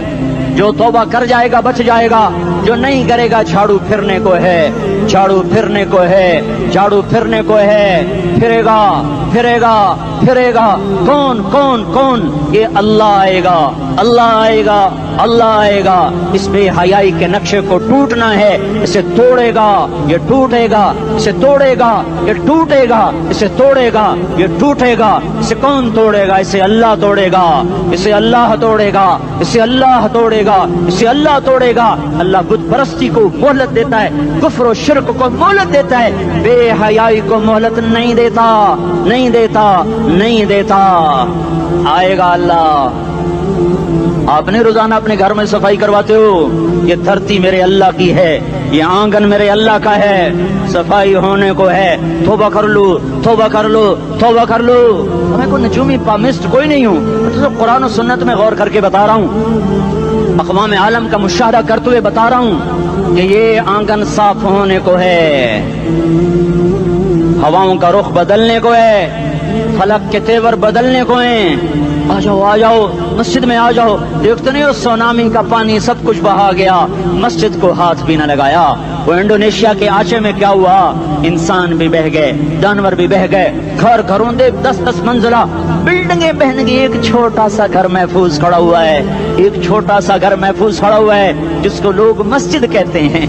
جو توبہ کر جائے گا بچ جائے گا، جو نہیں کرے گا جھاڑو پھرنے کو ہے، جھاڑو پھرنے کو ہے، جھاڑو پھرنے کو ہے، پھرے گا کون؟ یہ اللہ آئے گا، اللہ آئے گا۔ اس بے حیائی کے نقشے کو ٹوٹنا ہے، اسے توڑے گا، یہ ٹوٹے گا، اسے توڑے گا، یہ ٹوٹے گا، اسے توڑے گا، یہ ٹوٹے گا۔ اسے کون توڑے گا؟ اسے اللہ توڑے گا، اسے اللہ توڑے گا، اسے اللہ توڑے گا، اسے اللہ توڑے گا۔ اللہ بت پرستی کو مہلت دیتا ہے، کفر و شرک کو مہلت دیتا ہے، بے حیائی کو مہلت نہیں دیتا۔ آئے گا اللہ۔ آپ نے روزانہ اپنے گھر میں صفائی کرواتے ہو، یہ دھرتی میرے اللہ کی ہے، یہ آنگن میرے اللہ کا ہے، صفائی ہونے کو ہے، توبہ کر لو۔ میں کوئی نجومی پامسٹ کوئی نہیں ہوں، میں تو قرآن و سنت میں غور کر کے بتا رہا ہوں، اقوام عالم کا مشاہدہ کرتے ہوئے بتا رہا ہوں کہ یہ آنگن صاف ہونے کو ہے، ہواؤں کا رخ بدلنے کو ہے، فلک کے تیور بدلنے کو ہیں۔ آ جاؤ مسجد میں آ جاؤ۔ دیکھتے نہیں ہو سونامی کا پانی سب کچھ بہا گیا، مسجد کو ہاتھ بھی نہ لگایا۔ وہ انڈونیشیا کے آچے میں کیا ہوا؟ انسان بھی بہ گئے، جانور بھی بہ گئے، گھروں دے 10 منزلہ بلڈنگیں بہن گئی، ایک چھوٹا سا گھر محفوظ کھڑا ہوا ہے، ایک چھوٹا سا گھر محفوظ کھڑا ہوا ہے جس کو لوگ مسجد کہتے ہیں۔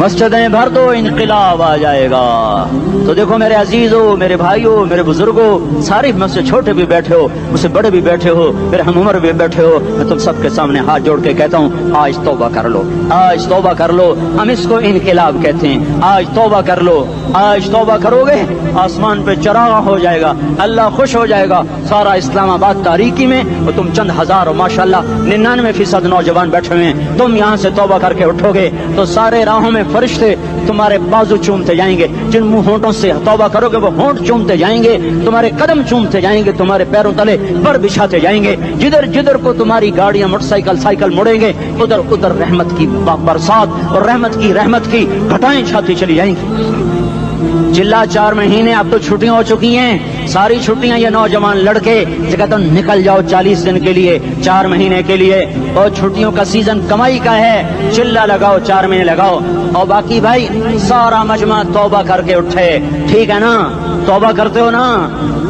مسجدیں بھر دو، انقلاب آ جائے گا۔ تو دیکھو میرے عزیزو، میرے بھائیو، میرے بزرگوں، سارے مجھ سے چھوٹے بھی بیٹھے ہو، مجھ سے بڑے بھی بیٹھے ہو، میرے ہم عمر بھی بیٹھے ہو، میں تم سب کے سامنے ہاتھ جوڑ کے کہتا ہوں، آج توبہ کر لو، آج توبہ کر لو۔ ہم اس کو انقلاب کہتے ہیں۔ آج توبہ کر لو، آج توبہ کرو گے، آسمان پہ چراغ ہو جائے گا، اللہ خوش ہو جائے گا۔ سارا اسلام آباد تاریکی میں، اور تم چند ہزار اور ماشاءاللہ 99% نوجوان بیٹھے ہوئے ہیں، تم یہاں سے توبہ کر کے اٹھو گے تو سارے راہوں میں فرشتے تمہارے بازو چومتے جائیں گے، جن منہ ہونٹوں سے توبہ کرو گے وہ ہونٹ چومتے جائیں گے، تمہارے قدم چومتے جائیں گے، تمہارے پیروں تلے پر بچھاتے جائیں گے، جدھر کو تمہاری گاڑیاں موٹر سائیکل مڑیں گے، ادھر رحمت کی برسات اور رحمت کی گھٹائیں چھاتی چلی جائیں گی۔ چلا 4 مہینے اب تو چھٹیاں ہو چکی ہیں، ساری چھٹیاں یہ نوجوان لڑکے کہتے ہیں نکل جاؤ 40 دن کے لیے، 4 مہینے کے لیے، اور چھٹیوں کا سیزن کمائی کا ہے، چلا لگاؤ 4 مہینے لگاؤ، اور باقی بھائی سارا مجمع توبہ کر کے اٹھے، ٹھیک ہے نا؟ توبہ کرتے ہو نا؟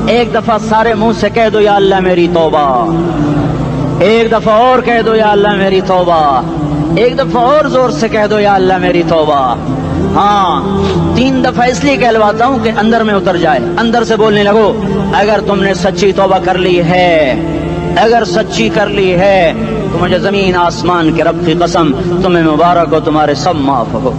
ایک دفعہ سارے منہ سے کہہ دو یا اللہ میری توبہ، ایک دفعہ اور کہہ دو یا اللہ میری توبہ، ایک دفعہ اور زور سے کہہ دو یا اللہ میری توبہ۔ ہاں 3 دفعہ اس لیے کہلواتا ہوں کہ اندر میں اتر جائے، اندر سے بولنے لگو۔ اگر تم نے سچی توبہ کر لی ہے، اگر سچی کر لی ہے تو مجھے زمین آسمان کے رب کی قسم تمہیں مبارک ہو، تمہارے سب معاف ہو۔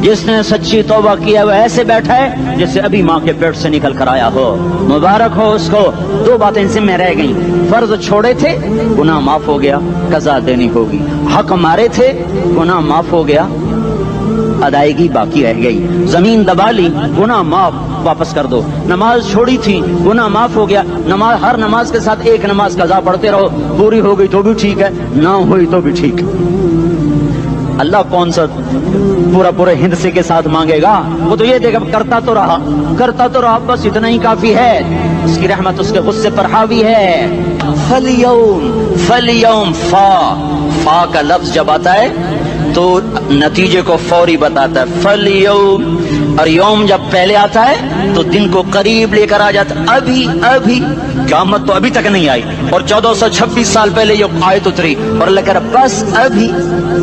جس نے سچی توبہ کیا وہ ایسے بیٹھا ہے جسے ابھی ماں کے پیٹ سے نکل کر آیا ہو، مبارک ہو اس کو۔ 2 باتیں ذمہ رہ گئیں، فرض چھوڑے تھے گناہ معاف ہو گیا، قضا دینی ہوگی، حق مارے تھے گناہ معاف ہو گیا، ادائیگی باقی رہ گئی، زمین دبا لی گناہ معاف، واپس کر دو، نماز چھوڑی تھی گناہ معاف ہو گیا، نماز ہر نماز کے ساتھ ایک نماز قضا پڑھتے رہو، پوری ہو گئی تو بھی ٹھیک ہے، نہ ہوئی تو بھی ٹھیک۔ اللہ کون سا پورے ہند سے کے ساتھ مانگے گا؟ وہ تو یہ دیکھا کرتا تو رہا، بس اتنا ہی کافی ہے، اس کی رحمت اس کے غصے پر حاوی ہے۔ فَالْيَوْمِ فا کا لفظ جب آتا ہے تو نتیجے کو فوری بتاتا ہے، فَالْيَوْمِ اور یوم جب پہلے آتا ہے تو دن کو قریب لے کر آ جاتا. ابھی قیامت تو ابھی تک نہیں آئی, اور 1426 سال پہلے یہ آیت اتری, اور اللہ کہہ رہا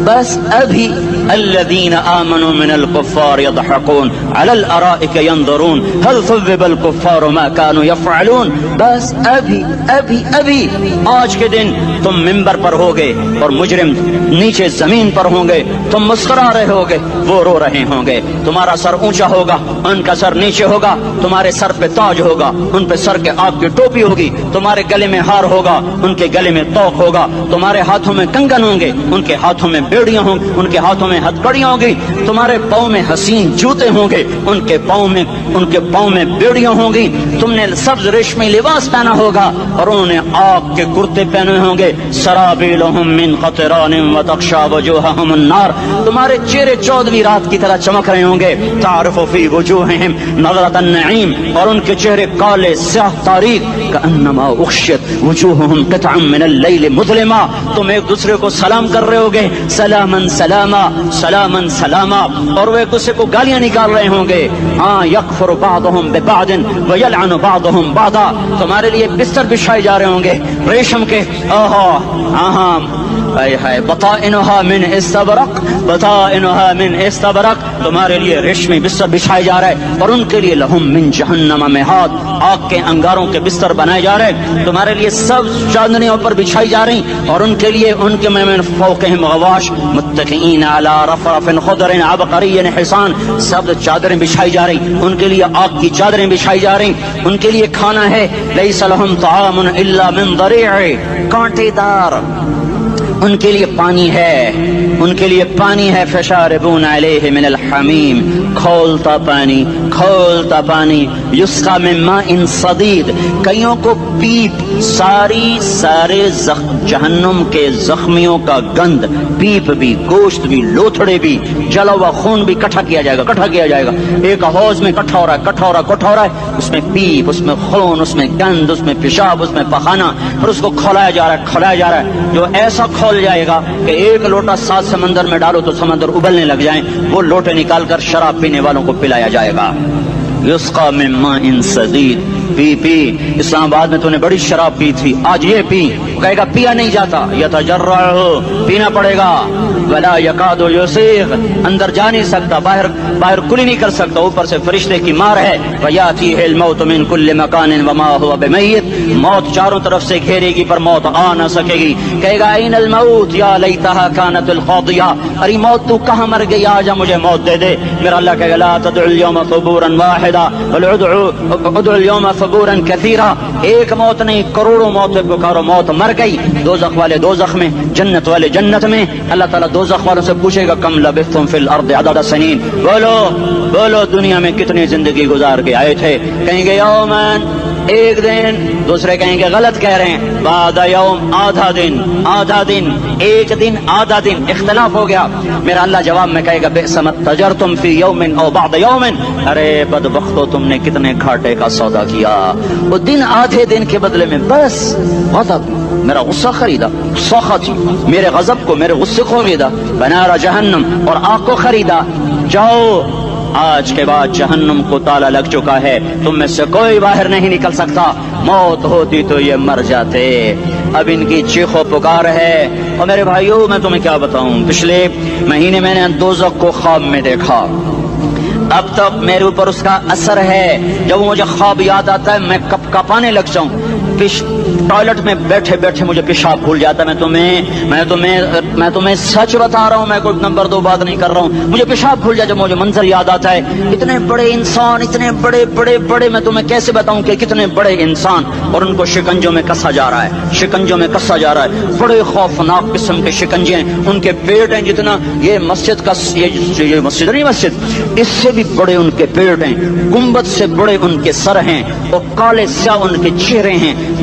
بس ابھی الذين آمنوا من الكفار يضحكون على الارائك ينظرون هل ثوب الكفار ما كانوا يفعلون. بس ابھی آج کے دن تم منبر پر ہوگے اور مجرم نیچے زمین پر ہوں گے, تم مسکرا رہے ہوگے, وہ رو رہے ہوں گے. تمہارا سر اونچا ہوگا, ان کا سر نیچے ہوگا. تمہارے سر پہ تاج ہوگا, ان پہ سر کے آپ کی ٹوپی ہوگی. تمہارے گلے میں ہار ہوگا, ان کے گلے میں توق ہوگا. تمہارے ہاتھوں میں کنگن ہوں گے, ان کے ہاتھوں میں بیڑیاں ہوں گی, ان کے ہاتھوں میں ہتھکڑیاں ہوں گی. تمہارے پاؤں میں حسین جوتے ہوں گے, ان کے پاؤں میں بیڑیاں ہوں گی. تم نے سبز ریشمی لباس پہنا ہوگا, اور انہوں نے آگ کے کرتے پہنے ہوں گے. سرابیلہم من قطران وتغشا وجوہہم النار. تمہارے چہرے 14ویں رات کی طرح چمک رہے ہوں گے. تعرف فی وجوہہم نظرۃ النعیم, اور ان کے چہرے کالے سیاہ تاریک. کأنما اغشیت وجوہہم قطعا من اللیل مظلما. تم ایک دوسرے کو سلام کر رہے ہوگے, سلامن سلاما سلامن سلاما, اور وہ ایک دوسرے کو گالیاں نکال رہے ہوں گے. ہاں یکفر بعضهم ببعض ویلعن بعضهم بعضا. تمہارے لیے بستر بچھائے جا رہے ہوں گے ریشم کے. بطائنها من استبرق تمہارے لیے ریشمی بستر بچھائے جا رہے, اور ان کے لیے لہم من جہنم مہاد, آگ کے انگاروں کے بستر بنائے جا رہے. تمہارے لیے سب چادریوں پر بچھائی جا رہی, اور ان کے لیے ان کے من فوقہم غواش متکئین علی رفرف خضر عبقری حصان. سب چادریں بچھائی جا رہی, ان کے لیے آگ کی چادریں بچھائی جا رہی. ان کے لیے کھانا ہے لیس لہم طعام الا من ضریع, کانٹے دار. ان کے لیے پانی ہے, فشاربون علیہ من الحمیم, کھولتا پانی. یسقا من ماء صدید, کئیوں کو پیپ, سارے جہنم کے زخمیوں کا گند, پیپ بھی, گوشت بھی, لوتھڑے بھی, جلا ہوا خون بھی اکٹھا کیا جائے گا. ایک حوض میں اکٹھا ہو رہا ہے, اس میں پیپ, اس میں خون, اس میں گند, اس میں پیشاب, اس میں پخانہ, پھر اس کو کھولایا جا رہا ہے. جو ایسا کھول جائے گا کہ ایک لوٹا 7 سمندر میں ڈالو تو سمندر ابلنے لگ جائیں, وہ لوٹے نکال کر شراب پینے والوں کو پلایا جائے گا. یسقا من ماء صدید, پی. اسلام آباد میں تو نے بڑی شراب پی تھی, آج یہ پی. کہے گا پیا نہیں جاتا, یتجرعہ, پینا پڑے گا. ولا یکاد یسیغ, اندر جا نہیں سکتا, باہر کلی نہیں کر سکتا, اوپر سے فرشتے کی مار ہے. ویاتیہ الموت من کل مکان وما هو بمیت, موت چاروں طرف سے گھیرے گی پر موت آ نہ سکے گی. کہے گا این الموت یا لیتہا کانت القاضیہ, ارے موت تو کہاں مر گئی, آجا مجھے موت دے دے. میرا اللہ کہے گا لا تدعو اليوم ثبورا واحدا بل ادعو اليوم ثبورا کثیرا. ایک موت نہیں, کروڑوں موت پکارو. موت مر گئی, دوزخ والے دوزخ میں, جنت والے جنت میں. اللہ تعالیٰ دوزخ والوں سے پوچھے گا کم لبثتم فی الارض عدد سنین, بولو دنیا میں کتنی زندگی گزار کے آئے تھے. کہیں گے یومن, ایک دن. دوسرے کہیں گے غلط کہہ رہے ہیں, بعد یوم, آدھا دن, ایک دن, آدھا دن, اختلاف ہو گیا. میرا اللہ جواب میں کہے گا بئس ما تجرتم فی یوم او بعد یوم, ارے بدبختو تم نے کتنے گھاٹے کا سودا کیا. وہ دن, آدھے دن کے بدلے میں بس غضب, میرا غصہ خریدا, سخط, میرے غضب کو, میرے غصے کو خریدا. بنارا جہنم, اور آگ کو خریدا. جاؤ, آج کے بعد جہنم کو تالا لگ چکا ہے, تم میں سے کوئی باہر نہیں نکل سکتا. موت ہوتی تو یہ مر جاتے. اب ان کی چیخ و پکار ہے. اور میرے بھائیوں میں تمہیں کیا بتاؤں, پچھلے مہینے میں نے دوزخ کو خواب میں دیکھا. اب تک میرے اوپر اس کا اثر ہے. جب مجھے خواب یاد آتا ہے میں کپ کپانے لگ جاؤں. ٹوائلٹ میں بیٹھے بیٹھے مجھے پیشاب بھول جاتا ہے. میں تمہیں سچ بتا رہا ہوں, میں کوئی نمبر 2 بات نہیں کر رہا ہوں. مجھے پیشاب بھول جاتا ہے, مجھے منظر یاد آتا ہے. اتنے بڑے انسان, اتنے بڑے, میں تمہیں کیسے بتاؤں کہ کتنے بڑے انسان, اور ان کو شکنجوں میں کسا جا رہا ہے. بڑے خوفناک قسم کے شکنجے ہیں. ان کے پیٹ ہیں جتنا یہ مسجد کا, یہ مسجد نہیں, مسجد اس سے بھی بڑے ان کے پیٹ ہیں. گنبد سے بڑے ان کے سر ہیں, اور کالے سیاہ ان کے چہرے ہیں.